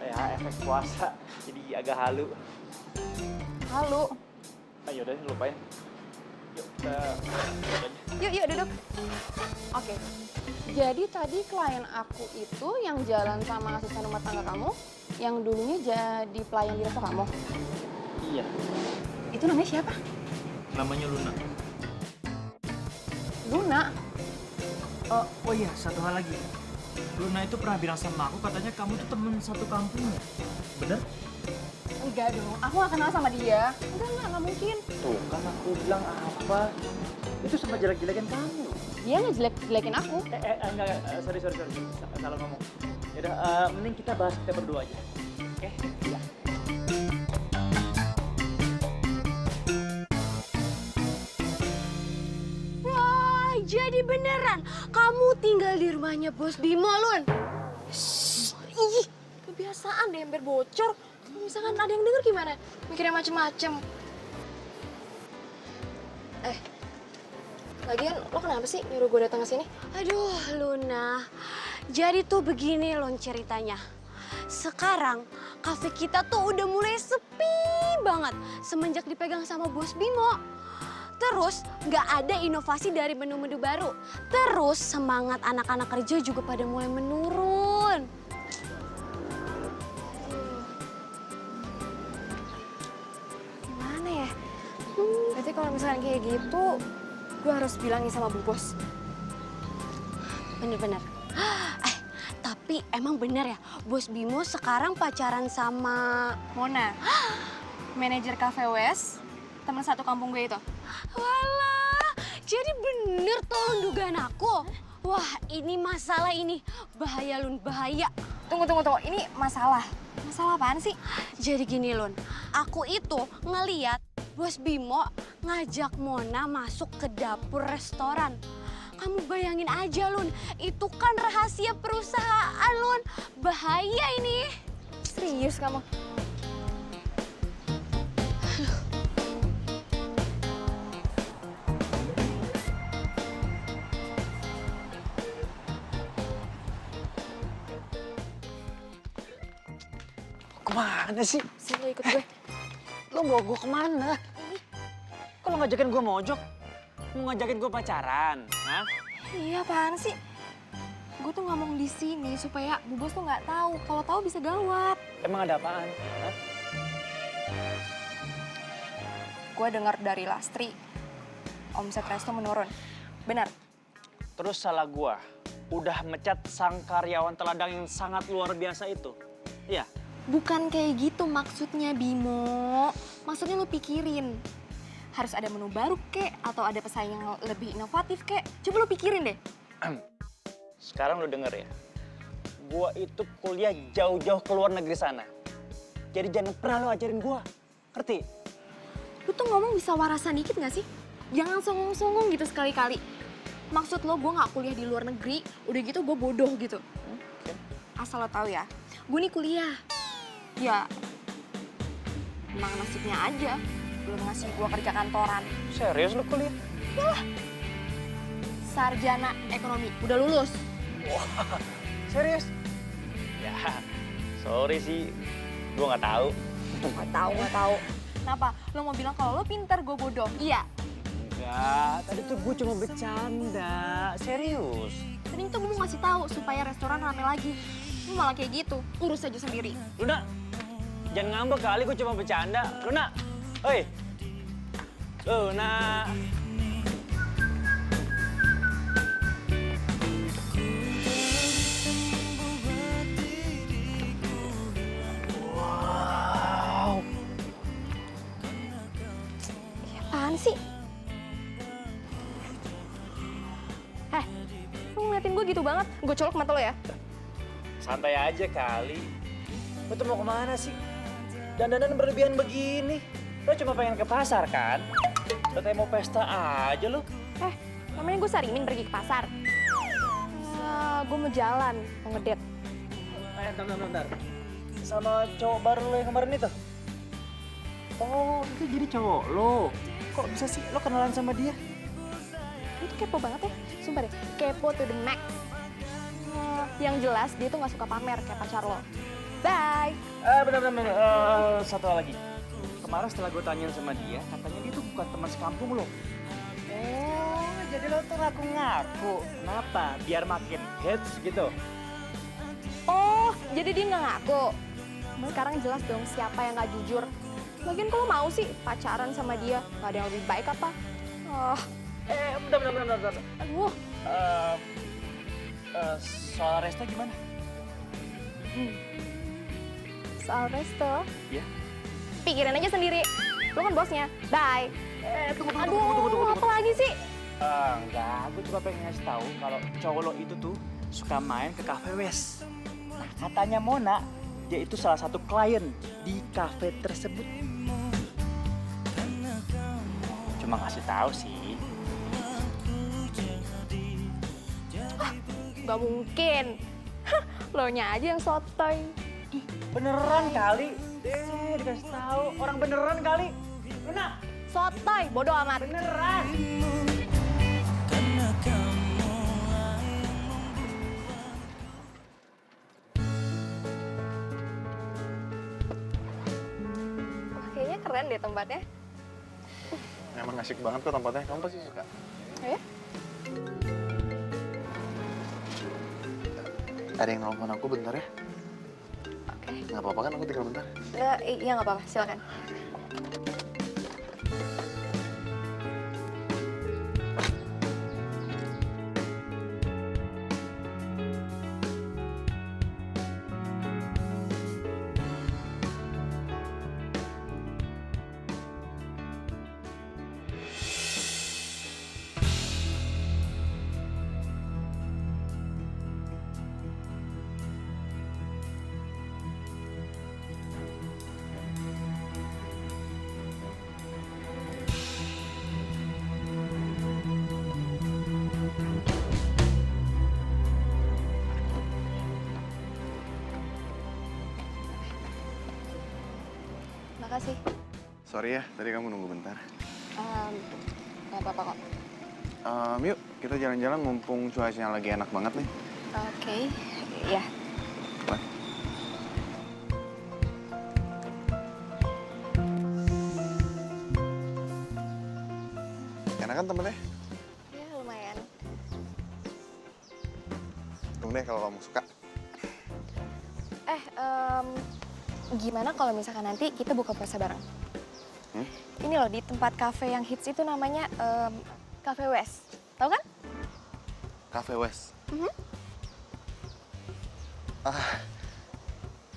Ya, efek puasa. Jadi agak halu. Halu? Ayo udah lupain. Yuk, Yuk duduk. Oke. Jadi tadi klien aku itu yang jalan sama asisten rumah tangga kamu, yang dulunya jadi pelayan di resto kamu. Iya. Itu namanya siapa? Namanya Luna. Luna? Oh iya, satu hal lagi. Luna itu pernah bilang sama aku katanya kamu tuh temen satu kampungnya. Bener? Enggak dong, aku gak kenal sama dia. Enggak mungkin. Tuh kan aku bilang apa? Itu sama jelek-jelekin kamu. Dia ngejelek-jelekin aku. Enggak, sorry. Salah ngomong. Yaudah, mending kita bahas kita berdua aja. Oke? Iya. Wah, jadi beneran kamu tinggal di rumahnya Bos Bimo, Lun. Ih, kebiasaan deh hampir bocor. Kalau misalkan ada yang denger gimana? Mikirnya macem-macem. Lagian lo kenapa sih nyuruh gue datang ke sini? Aduh, Luna. Jadi tuh begini Lun ceritanya. Sekarang kafe kita tuh udah mulai sepi banget semenjak dipegang sama Bos Bimo. Terus nggak ada inovasi dari menu-menu baru. Terus semangat anak-anak kerja juga pada mulai menurun. Gimana ya? Berarti kalau misalkan kayak gitu, gue harus bilangin sama Bu Bos. Bener-bener. Tapi emang bener ya, Bos Bimo sekarang pacaran sama Mona, manajer Cafe West, teman satu kampung gue itu. Walah, jadi bener tolong dugaan aku. Wah, ini masalah ini. Bahaya, Lun, bahaya. Tunggu. Ini masalah. Masalah apaan sih? Jadi gini, Lun. Aku itu ngeliat Bos Bimo ngajak Mona masuk ke dapur restoran. Kamu bayangin aja, Lun. Itu kan rahasia perusahaan, Lun. Bahaya ini. Serius kamu? Kemana sih? Sini ikut gue. Lo bawa gue kemana? Kok lo ngajakin gue mojok? Mau ngajakin gue pacaran? Hah? Iya, apaan sih? Gue tuh ngomong di sini supaya Bu Bos tuh nggak tahu. Kalau tahu bisa gawat. Emang ada apaan? Hah? Gue dengar dari Lastri, omset resto menurun. Benar? Terus salah gue, udah mecat sang karyawan teladang yang sangat luar biasa itu. Iya? Bukan kayak gitu maksudnya, Bimo. Maksudnya lu pikirin. Harus ada menu baru kek, atau ada pesaing yang lebih inovatif kek. Coba lu pikirin deh. Sekarang lu denger ya. Gua itu kuliah jauh-jauh ke luar negeri sana. Jadi jangan pernah lu ajarin gua. Ngerti? Lu tuh ngomong bisa warasan dikit gak sih? Jangan songong-songong gitu sekali-kali. Maksud lo gue gak kuliah di luar negeri, udah gitu gue bodoh gitu. Asal lo tahu ya, gue nih kuliah. Ya, emang nasibnya aja. Belum ngasih gue kerja kantoran. Serius lu kuliah? Yalah. Sarjana ekonomi, udah lulus. Wah, serius? Ya, sorry sih. Gue gak tahu. Gak tahu. Kenapa? Lo mau bilang kalau lo pintar, gue bodoh? Iya. Enggak, tadi tuh gue cuma bercanda. Serius. Tadi tuh gue mau ngasih tahu supaya restoran rame lagi. Lo malah kayak gitu, urus aja sendiri. Luna, jangan ngambek kali, gue cuma bercanda. Luna, oi. Luna. Wow. Apaan sih? Lu ngeliatin gue gitu banget? Gue colok mata lo ya? Santai aja kali. Lo tuh mau kemana sih? Dandanan berlebihan begini. Lo cuma pengen ke pasar kan? Lo kayak mau pesta aja lo. Namanya gue Sarimin pergi ke pasar. Gue mau jalan, mau ngedate. Bentar. Sama cowok baru lo yang kemarin itu? Oh, itu jadi cowok lo. Kok bisa sih lo kenalan sama dia? Lu tuh kepo banget ya, sumpah deh, kepo to the max. Yang jelas dia tuh gak suka pamer kayak pacar lo. Bye! Bentar. Satu hal lagi. Kemarin setelah gue tanyain sama dia, katanya dia tuh bukan teman sekampung lo. Oh, jadi lo tuh ngaku-ngaku. Kenapa? Biar makin hits gitu. Oh, jadi dia gak ngaku? Sekarang jelas dong siapa yang gak jujur. Lagian kalau mau sih pacaran sama dia, gak ada yang lebih baik apa? Bentar. Aduh. Soal resto gimana? Soal resto? Iya. Pikirin aja sendiri. Lu kan bosnya. Bye. Tunggu. Apa lagi sih? Enggak, gue cuma pengen ngasih tahu kalau cowok lo itu tuh suka main ke cafe West. Nah, katanya Mona, dia itu salah satu klien di cafe tersebut. Cuma ngasih tahu sih. Gak mungkin. Lo nya aja yang sotoy. Beneran kali. Dikasih tahu orang beneran kali. Luna. Sotoy, bodoh amat. Beneran. Kayaknya keren deh tempatnya. Emang asik banget kok tempatnya, kamu pasti suka. Ya? Ada yang nelfon aku bentar ya? Oke. Nggak apa-apa kan aku tinggal bentar? Iya nggak apa-apa, silakan. Makasih. Sorry ya, tadi kamu nunggu bentar. Gak apa-apa kok. Yuk, kita jalan-jalan mumpung cuacanya lagi enak banget nih. Oke, ya. Enak kan tempatnya? Ya lumayan. Tunggu deh kalau kamu suka. Gimana kalau misalkan nanti kita buka puasa bareng? Ini loh, di tempat kafe yang hits itu namanya Cafe West. Tahu kan? Cafe West.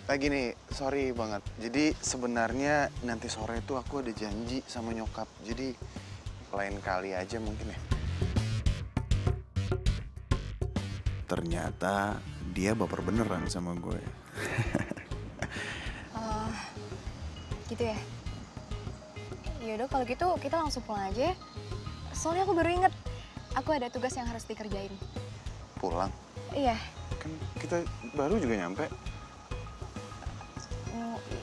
Gini, sorry banget. Jadi sebenarnya nanti sore itu aku ada janji sama nyokap. Jadi lain kali aja mungkin ya. Ternyata dia baper beneran sama gue. Gitu ya? Yaudah kalau gitu kita langsung pulang aja ya. Soalnya aku baru inget, aku ada tugas yang harus dikerjain. Pulang? Iya. Kan kita baru juga nyampe.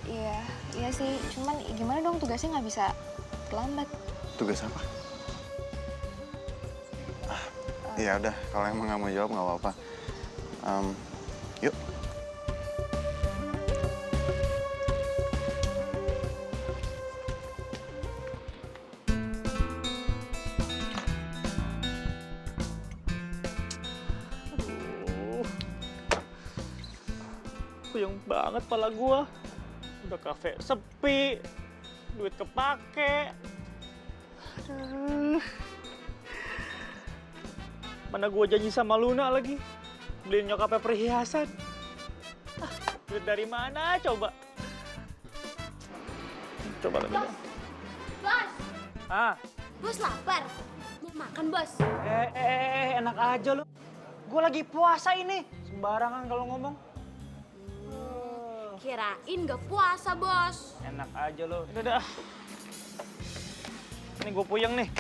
Iya sih. Cuman gimana dong tugasnya nggak bisa terlambat. Tugas apa? Ya udah, kalau emang nggak mau jawab nggak apa-apa. Yuk. Puyeng banget pala gua. Udah kafe sepi, duit kepake. Aduh. Mana gua janji sama Luna lagi, beliin nyokapnya perhiasan. Duit dari mana coba? Coba lagi. Bos, Bos lapar. Mau makan, Bos? Enak aja lu. Gua lagi puasa ini. Sembarangan kalau ngomong. Kirain gak puasa, Bos. Enak aja lo. Udah. Ini gue puyeng nih.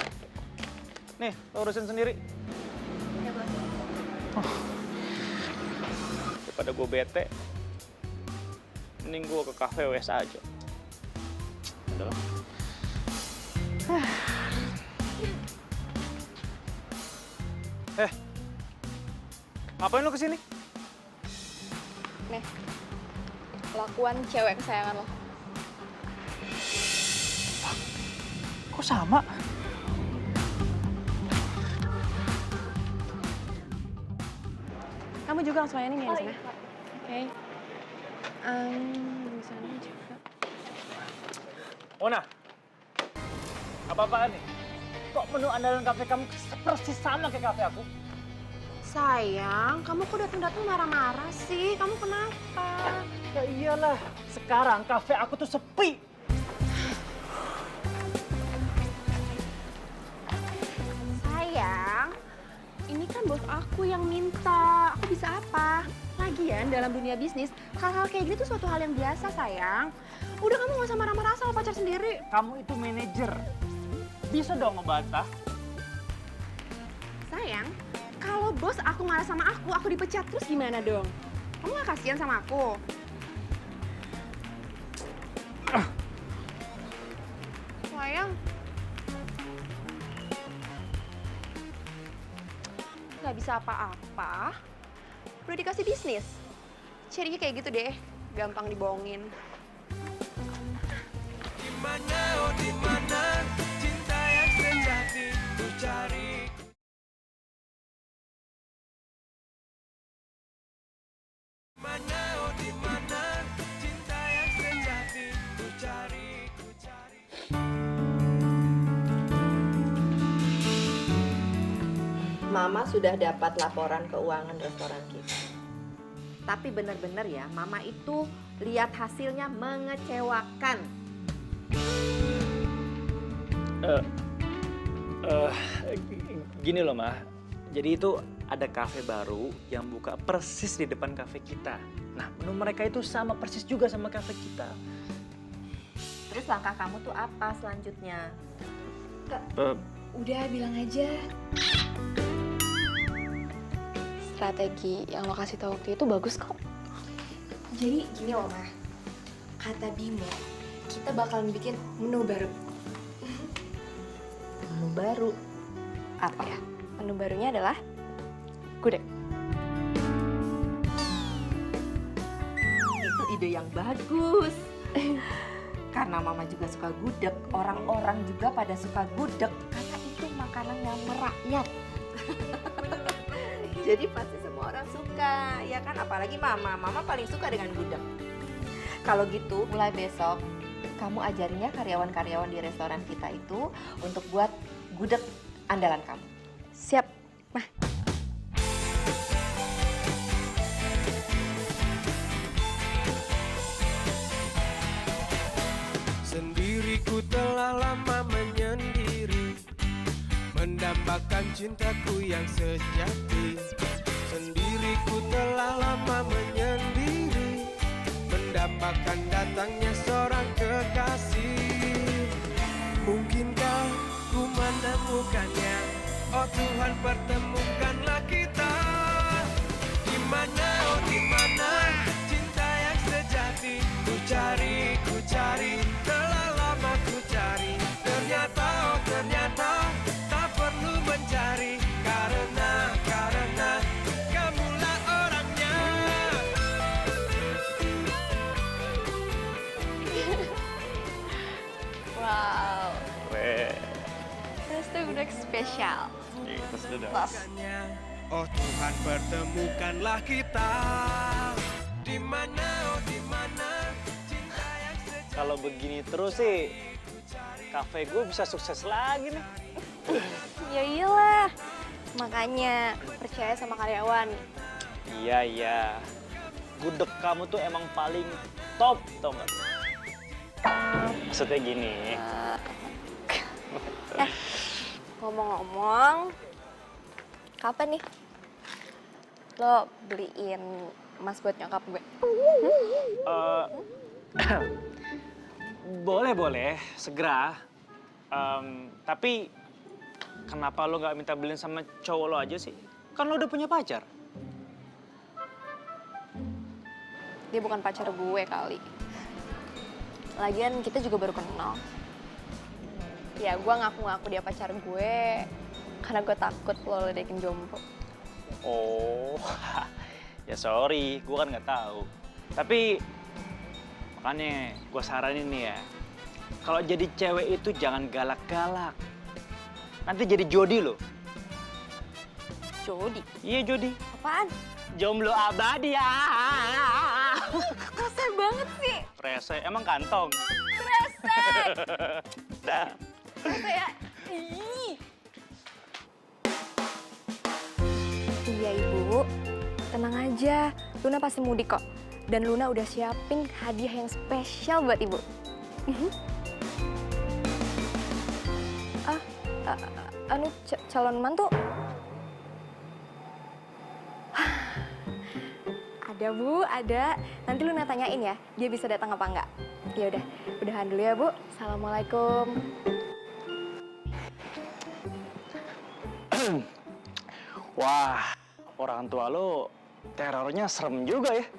Nih, lo urusin sendiri. Ya, Bos. Daripada gue bete, mending gue ke Cafe West aja. Udah lah. Ngapain lo kesini? Nih, kelakuan cewek kesayangan lo. Kok sama? Kamu juga langsung layanin ya di sana? Oke. Di sana juga. Mona, apa-apaan nih? Kok menu andalan kafe kamu persis sama kayak kafe aku? Sayang, kamu kok datang-datang marah-marah sih? Kamu kenapa? Ya iyalah, sekarang kafe aku tuh sepi. Sayang, ini kan bos aku yang minta. Aku bisa apa? Lagian dalam dunia bisnis, hal-hal kayak gini tuh suatu hal yang biasa, sayang. Udah kamu gak usah marah-marah sama pacar sendiri. Kamu itu manajer. Bisa dong ngebantah. Sayang, kalau bos aku marah sama aku dipecat terus gimana dong? Kamu gak kasihan sama aku? Sayang. Gak bisa apa-apa. Udah dikasih bisnis. Jadinya kayak gitu deh, gampang dibohongin. Dimana, oh dimana cinta yang sejati ku cari. Dimana, oh dimana cinta yang sejati ku cari, ku cari. Mama sudah dapat laporan keuangan restoran kita. Tapi benar-benar ya, Mama itu lihat hasilnya mengecewakan. Gini loh, Ma. Jadi itu ada kafe baru yang buka persis di depan kafe kita. Nah, menu mereka itu sama persis juga sama kafe kita. Terus langkah kamu tuh apa selanjutnya? Udah bilang aja. Strategi yang lo kasih tau waktu itu bagus kok. Jadi gini loh, Ma. Kata Bimo, kita bakalan bikin menu baru. Menu baru. Apa ya? Menu barunya adalah gudeg. Itu ide yang bagus. Karena mama juga suka gudeg, orang-orang juga pada suka gudeg. Karena itu makanan yang merakyat. Jadi pasti semua orang suka, ya kan? Apalagi mama paling suka dengan gudeg. Kalau gitu, mulai besok kamu ajarinya karyawan-karyawan di restoran kita itu untuk buat gudeg andalan kamu. Siap, Mah. Sendiriku telah lama menyendiri, mendambakan cintaku yang sejati. Sendiriku telah lama menyendiri, mendambakan datangnya seorang kekasih. Mungkinkah ku menemukannya? Oh Tuhan, pertemukanlah kita. Di mana, oh di mana cinta yang sejati? Ku cari, telah lama ku cari. Ternyata, oh ternyata tak perlu mencari. Karena kamulah orangnya. Wow, Weh, resto gudeg spesial. itu sudah. Plus. Oh Tuhan, pertemukanlah kita. Di mana, oh di mana cinta yang sejati. Kalau begini terus sih, kafe gue bisa sukses lagi nih. Ya iyalah, makanya percaya sama karyawan. Iya. Gudeg kamu tuh emang paling top, tau gak? Maksudnya gini. Ngomong-ngomong, kapan nih lo beliin emas buat nyokap gue? Boleh, segera. Tapi kenapa lo nggak minta beliin sama cowok lo aja sih? Kan lo udah punya pacar. Dia bukan pacar gue kali. Lagian kita juga baru kenal. Ya gue ngaku-ngaku dia pacar gue karena gue takut lo ledekin jomblo. Oh, ya sorry, gue kan nggak tahu. Tapi makanya gue saranin nih ya, kalau jadi cewek itu jangan galak-galak. Nanti jadi jodi lo. Jodi? Iya jodi. Apaan? Jomblo abadi ya. Kasar banget sih. Rese, emang kantong. Rese. Dah. Rese ya. Ih. Iya ibu, tenang aja. Luna pasti mudik kok. Dan Luna udah siapin hadiah yang spesial buat ibu. Calon mantu? Ada Bu, ada. Nanti Luna tanyain ya, dia bisa datang apa enggak. Ya udah, udahan dulu ya Bu. Assalamualaikum. Wah, orang tua lo terornya serem juga ya.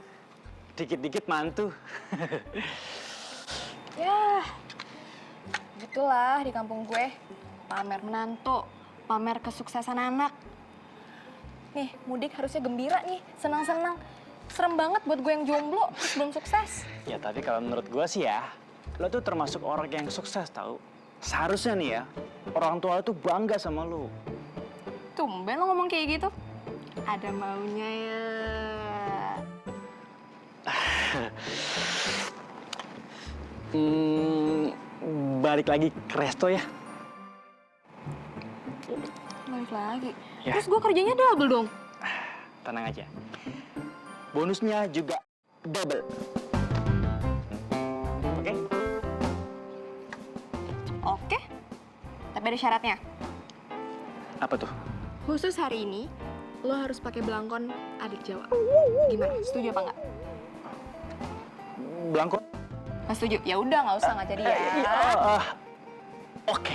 Dikit-dikit mantu. Ya, gitulah di kampung gue. Pamer menantu, pamer kesuksesan anak. Nih, mudik harusnya gembira nih, senang-senang. Serem banget buat gue yang jomblo, terus belum sukses. Ya tapi kalau menurut gue sih ya, lo tuh termasuk orang yang sukses tau. Seharusnya nih ya, orang tua lo tuh bangga sama lo. Tumben lo ngomong kayak gitu. Ada maunya ya. Balik lagi ke resto ya. Balik lagi. Ya. Terus gue kerjanya double dong. Tenang aja. Bonusnya juga double. Oke? Oke. Tapi ada syaratnya. Apa tuh? Khusus hari ini, lo harus pakai belangkon adik Jawa. Gimana? Setuju apa enggak? Belangkon? Nggak setuju? Ya udah, nggak usah, nggak jadi ya. Oke.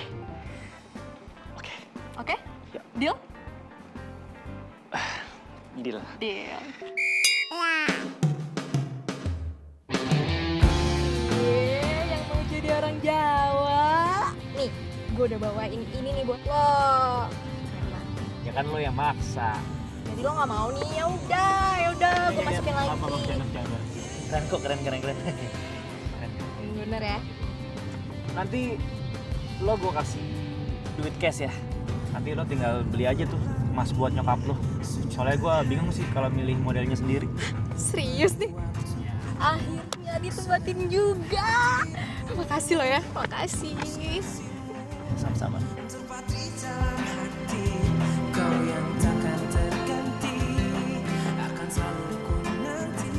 Oke? Ya. Deal? Deal. Deal. Yang mau jadi gue udah bawain ini nih buat lo. Ya kan lo yang maksa. Jadi lo nggak mau nih, ya udah, gue masukin lagi. Keren kok, keren. Bener ya? Nanti lo gue kasih duit cash ya. Nanti lo tinggal beli aja tuh emas buat nyokap lo. Soalnya gue bingung sih kalau milih modelnya sendiri. Serius nih? Akhirnya ditempatin juga. Makasih lo ya, makasih. Sama-sama. Kau yang takkan terganti akan selalu ku nanti.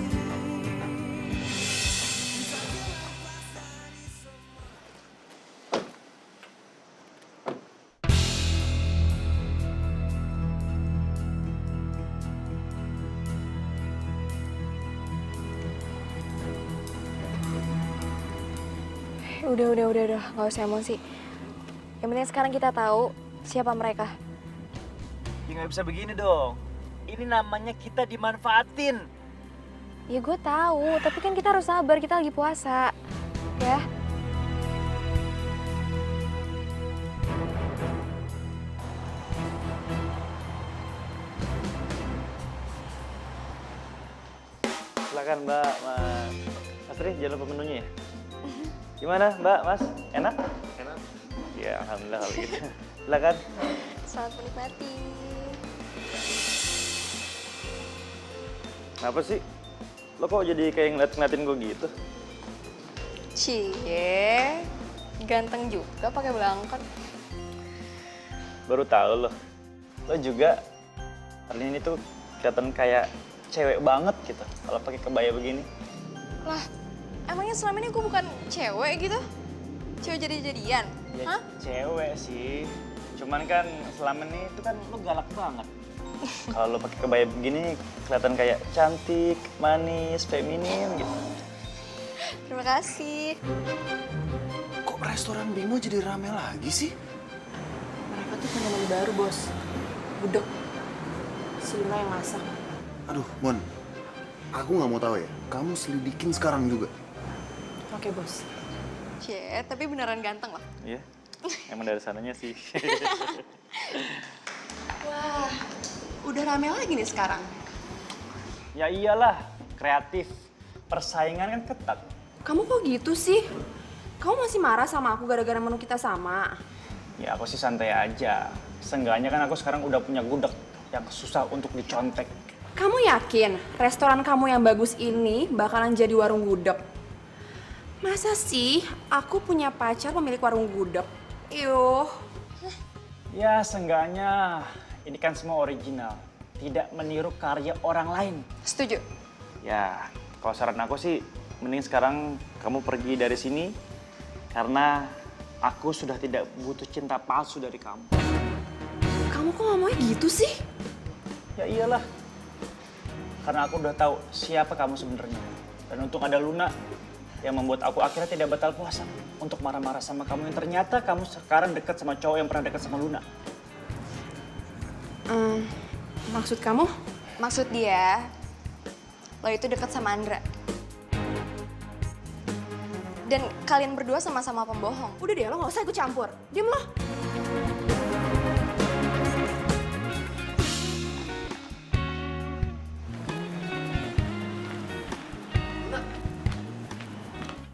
Udah, nggak usah emosi. Yang penting sekarang kita tahu siapa mereka. Ya nggak bisa begini dong. Ini namanya kita dimanfaatin. Ya gue tahu, tapi kan kita harus sabar, kita lagi puasa. Ya. Silakan Mbak, Mas Tri, jangan lupa menunya ya. Gimana Mbak, Mas? Enak? Enak. Ya, alhamdulillah kalau gitu. Silakan. Selamat menikmati. Kenapa sih? Lo kok jadi kayak ngeliatin gue gitu? Cie, ganteng juga pakai belangkon. Baru tahu lo. Lo juga hari ini tuh kelihatan kayak cewek banget gitu kalau pakai kebaya begini. Lah, emangnya selama ini gue bukan cewek gitu? Cewek jadi-jadian? Ya, Hah? cewek sih. Cuman kan selama ini itu kan lo galak banget. Kalau lo pakai kebaya begini kelihatan kayak cantik, manis, feminin gitu. Terima kasih. Kok restoran Bimo jadi rame lagi sih? Mereka tuh punya menu baru, Bos. Gudeg. Si Luna yang masak. Aduh, Mon. Aku nggak mau tahu ya. Kamu selidikin sekarang juga. Oke, Bos. Cie, tapi beneran ganteng loh. Iya, emang dari sananya sih. Wah, udah rame lagi nih sekarang. Ya iyalah, kreatif. Persaingan kan ketat. Kamu kok gitu sih? Kamu masih marah sama aku gara-gara menu kita sama? Ya aku sih santai aja. Seenggaknya kan aku sekarang udah punya gudeg yang susah untuk dicontek. Kamu yakin restoran kamu yang bagus ini bakalan jadi warung gudeg? Masa sih aku punya pacar pemilik warung gudeg? Yuh. Ya seenggaknya ini kan semua original. Tidak meniru karya orang lain. Setuju. Ya kalau saran aku sih mending sekarang kamu pergi dari sini. Karena aku sudah tidak butuh cinta palsu dari kamu. Kamu kok ngomongnya gitu sih? Ya iyalah. Karena aku udah tahu siapa kamu sebenarnya. Dan untung ada Luna yang membuat aku akhirnya tidak batal puasa untuk marah-marah sama kamu yang ternyata kamu sekarang dekat sama cowok yang pernah dekat sama Luna. Maksud kamu? Maksud dia, lo itu dekat sama Andra. Dan kalian berdua sama-sama pembohong. Udah deh, lo gak usah ikut campur. Diam lo.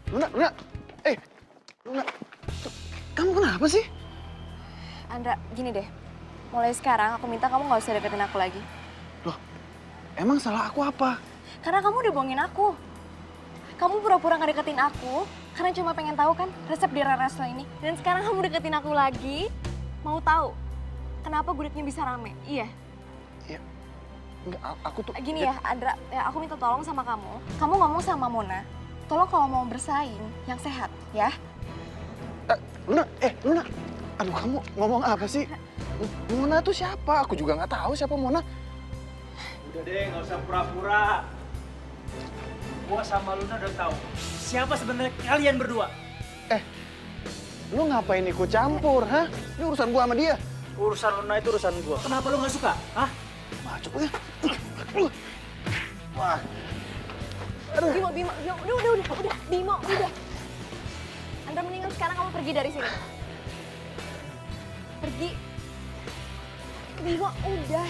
Luna. Luna. Kamu kenapa sih? Andra, gini deh. Mulai sekarang aku minta kamu gak usah deketin aku lagi. Loh, emang salah aku apa? Karena kamu udah bohongin aku. Kamu pura-pura gak deketin aku karena cuma pengen tahu kan resep di resto ini. Dan sekarang kamu deketin aku lagi, mau tahu kenapa gudegnya bisa rame? Iya. Ya, enggak, aku tuh... Gini ya, Andra, ya aku minta tolong sama kamu. Kamu ngomong sama Mona, tolong kalau mau bersaing yang sehat, ya. Luna. Aduh, kamu ngomong apa sih? Mona tuh siapa? Aku juga nggak tahu siapa Mona. Udah deh, nggak usah pura-pura. Gua sama Luna udah tahu siapa sebenarnya kalian berdua. Lu ngapain ikut campur, hah? Ini urusan gua sama dia. Urusan Luna itu urusan gua. Kenapa lu nggak suka? Hah? Macet ya. Wah. Bimo, udah, Bimo, udah. Andra mendingan sekarang kamu pergi dari sini. pergi. Bima, udah.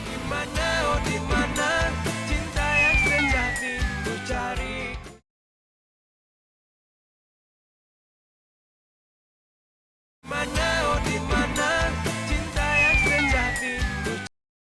Dimana, oh dimana cinta yang sejati ku cari. Dimana, oh dimana cinta yang sejati ku cari.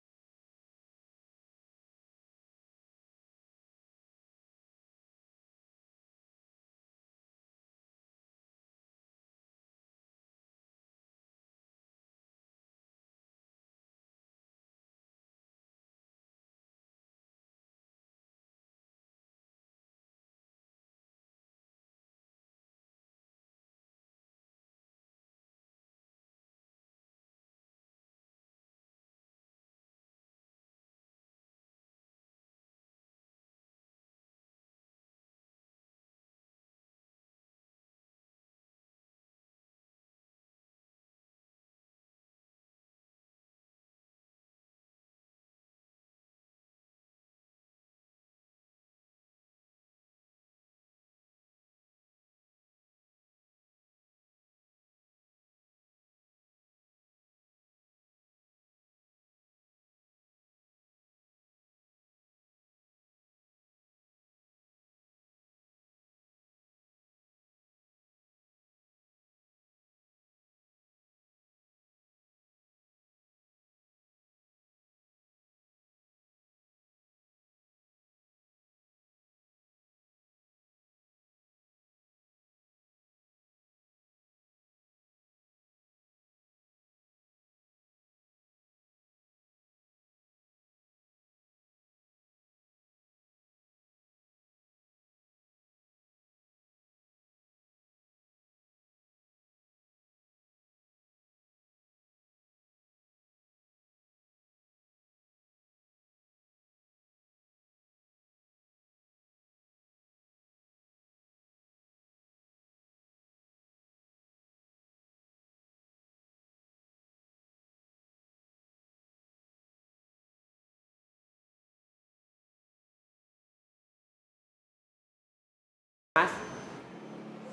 Mas,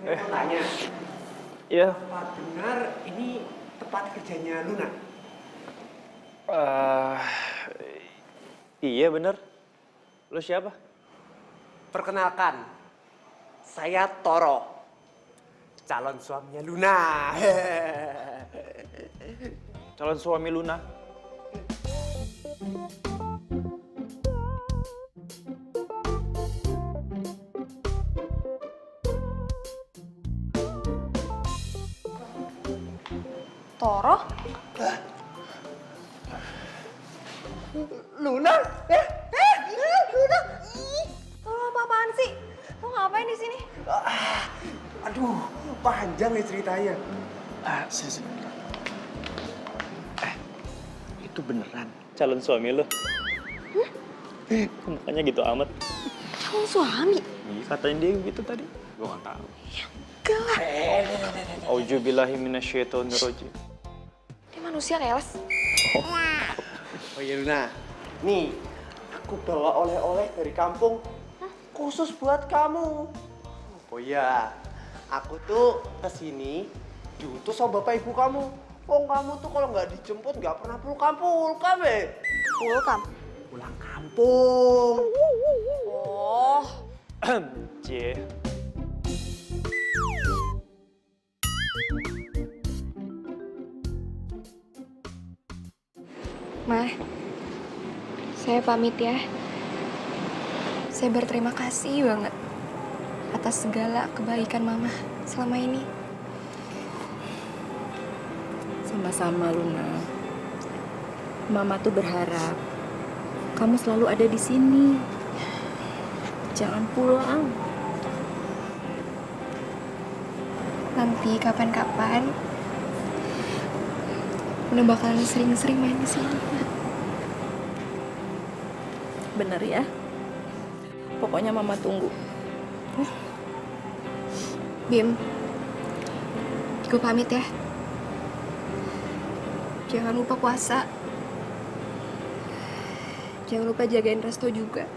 saya mau tanya. Iya. Apa benar ini tempat kerjanya Luna? Iya bener. Lu siapa? Perkenalkan, saya Toro, calon suaminya Luna. Calon suami Luna. Toro? Luna? Luna! Ih, Toro apa-apaan sih? Lo ngapain di sini? Aduh, panjang ya ceritanya. Sisi. Itu beneran calon suami lu? Makanya gitu amat. Calon suami? Iya, katanya dia gitu tadi. Gua nggak tahu. Enggak lah. Auzubillahi minasyaitonirrajim. Dia manusia, Keles. Oh iya Luna, nih aku bawa oleh-oleh dari kampung khusus buat kamu. Oh iya, aku tuh kesini diutus sama bapak ibu kamu. Oh kamu tuh kalau nggak dijemput nggak pernah pulang ya? Pulang kampung. Oh. Cie. Ma, saya pamit ya. Saya berterima kasih banget atas segala kebaikan Mama selama ini. Sama-sama Luna. Mama tuh berharap kamu selalu ada di sini. Jangan pulang. Nanti kapan-kapan udah bakalan sering-sering main di sini. Bener ya? Pokoknya Mama tunggu. Bim, gue pamit ya. Jangan lupa puasa. Jangan lupa jagain Resto juga.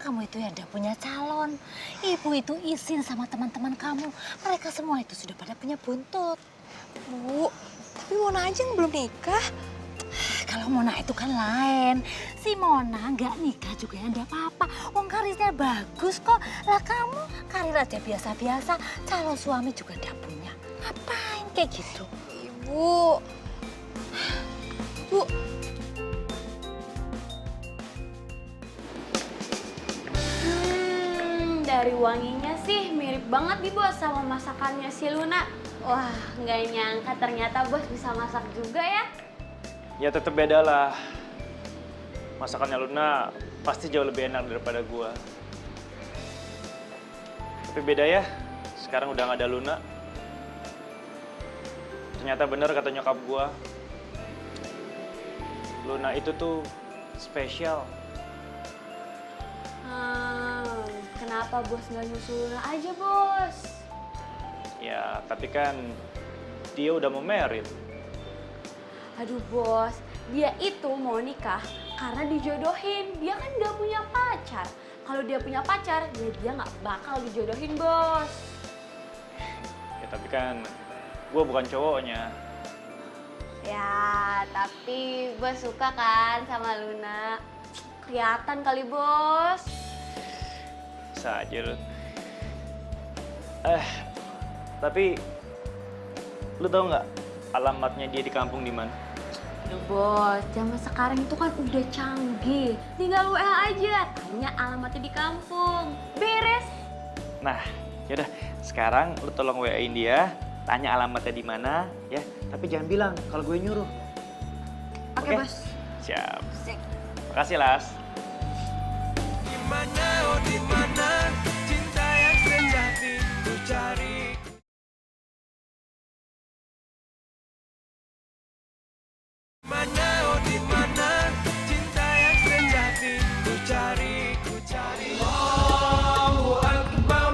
kamu itu ya udah punya calon. Ibu itu izin sama teman-teman kamu. Mereka semua itu sudah pada punya buntut. Bu, tapi Mona aja yang belum nikah. Kalau Mona itu kan lain. Si Mona nggak nikah juga ya enggak apa-apa. Wong karirnya bagus kok. Lah kamu karir aja biasa-biasa. Calon suami juga enggak punya. Ngapain kayak gitu? Ibu. Bu. Dari wanginya sih mirip banget nih bos sama masakannya si Luna. Wah, nggak nyangka ternyata bos bisa masak juga ya. Ya tetep beda lah. Masakannya Luna pasti jauh lebih enak daripada gua. Tapi beda ya, sekarang udah nggak ada Luna. Ternyata bener kata nyokap gua. Luna itu tuh spesial. Kenapa bos nggak nyusul Luna aja bos? Ya, tapi kan dia udah mau married. Aduh bos, dia itu mau nikah karena dijodohin. Dia kan nggak punya pacar. Kalau dia punya pacar, ya dia nggak bakal dijodohin bos. Ya tapi kan gue bukan cowoknya. Ya, tapi bos suka kan sama Luna? Kelihatan kali bos. Bisa aja lu. Tapi lu tau nggak alamatnya dia di kampung di mana? Aduh bos, zaman sekarang itu kan udah canggih. Tinggal WA aja, tanya alamatnya di kampung. Beres. Nah, yaudah sekarang lu tolong WA-in dia, tanya alamatnya di mana, ya. Tapi jangan bilang kalau gue nyuruh. Oke, bos. Siap. Makasih, Las. Dimana, oh dimana cinta yang sejati ku cari. Mana, oh dimana cinta yang sejati ku cari, ku cari. Allahu Akbar,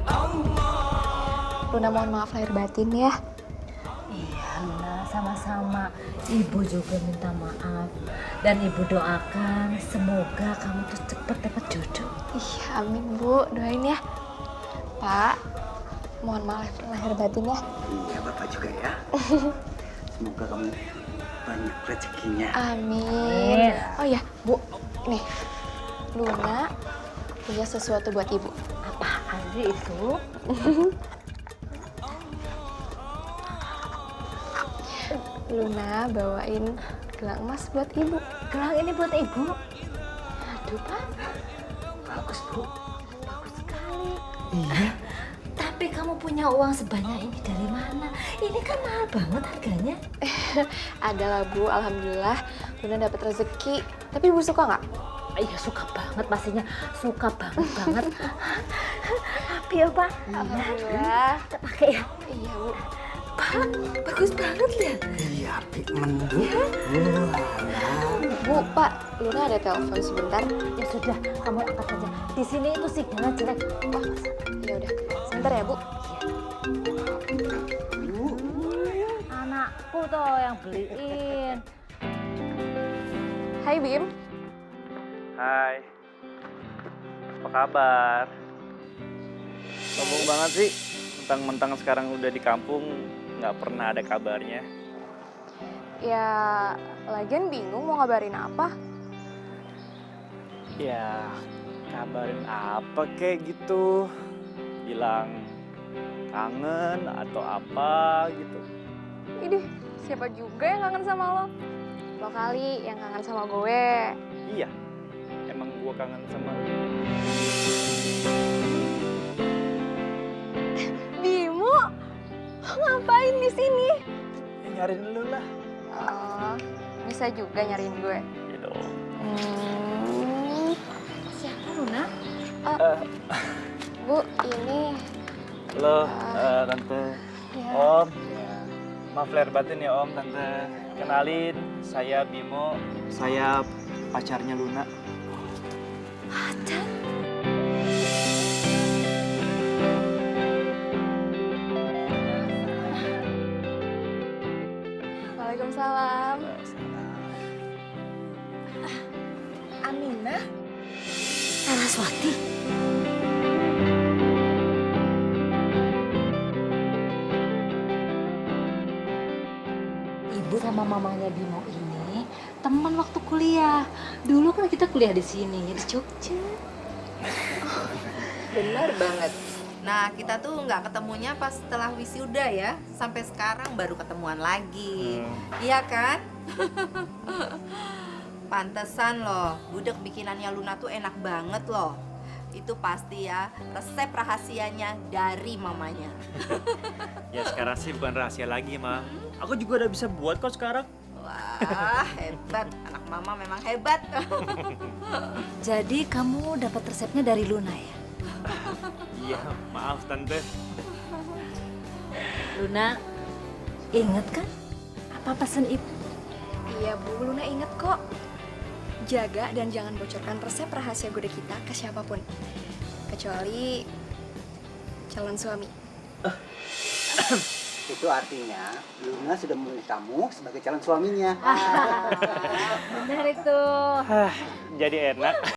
Allah. Luna mohon maaf lahir batin ya. Iya Luna, sama-sama. Ibu juga minta maaf. Dan ibu doakan semoga kamu tuh cepet dapat jodoh. Iya, amin Bu, doain ya. Pak, mohon maaf lahir batin ya. Iya, Bapak juga ya. Semoga kamu banyak rezekinya. Amin. Oh ya, Bu, nih, Luna punya sesuatu buat Ibu. Apaan sih itu? Luna bawain gelang emas buat Ibu. Gelang ini buat Ibu? Aduh Pak, bagus Bu, bagus sekali. Iya. Tapi kamu punya uang sebanyak ini dari mana? Ini kan mahal banget harganya. Adalah Bu, alhamdulillah Luna dapat rezeki. Tapi Ibu suka nggak? Iya suka banget pastinya, suka banget. Api ya Pak? Alhamdulillah. Kita pakai ya? Iya Bu. Pak, bagus banget ya? Iya, pigmen Bu. Bu, Pak, Luna ada telepon sebentar. Ya sudah, kamu angkat saja. Di sini itu sinyalnya jelek. Oh, ya udah. Sebentar ya, Bu. Anakku tuh yang beliin. Hai, Bim. Hai. Apa kabar? Sombong banget sih. Mentang-mentang sekarang udah di kampung, nggak pernah ada kabarnya. Ya, lagian bingung mau ngabarin apa. Ya, kabarin apa kayak gitu. Bilang kangen atau apa gitu. Idih, siapa juga yang kangen sama lo? Lo kali yang kangen sama gue. Iya, emang gua kangen sama lu. Bimo, lo ngapain di sini? Ya, nyariin lu lah. Oh, bisa juga nyariin gue. Ya dong. Siapa Luna? Bu, ini Halo, Tante. ya. Om. Maaf lahir batin ya Om, Tante. Kenalin, saya Bimo. Saya pacarnya Luna. Pacar? Waalaikumsalam. Aminah? Swati. Ibu sama mamanya Bimo ini teman waktu kuliah. Dulu kan kita kuliah di sini, di Jogja. Benar banget. Nah, kita tuh nggak ketemunya pas setelah wisuda ya. Sampai sekarang baru ketemuan lagi. Iya kan? Pantesan loh, gudeg bikinannya Luna tuh enak banget loh. Itu pasti ya resep rahasianya dari mamanya. Ya sekarang sih bukan rahasia lagi, Ma. Aku juga udah bisa buat kok sekarang. Wah, hebat. Anak mama memang hebat. Jadi kamu dapat resepnya dari Luna ya? Iya, maaf Tante. Luna, inget kan apa pesan ibu? Iya Bu, Luna inget kok. Jaga dan jangan bocorkan resep rahasia gudeg kita ke siapapun. Kecuali calon suami. Itu artinya Luna sudah memilih kamu sebagai calon suaminya. Benar itu. Jadi enak.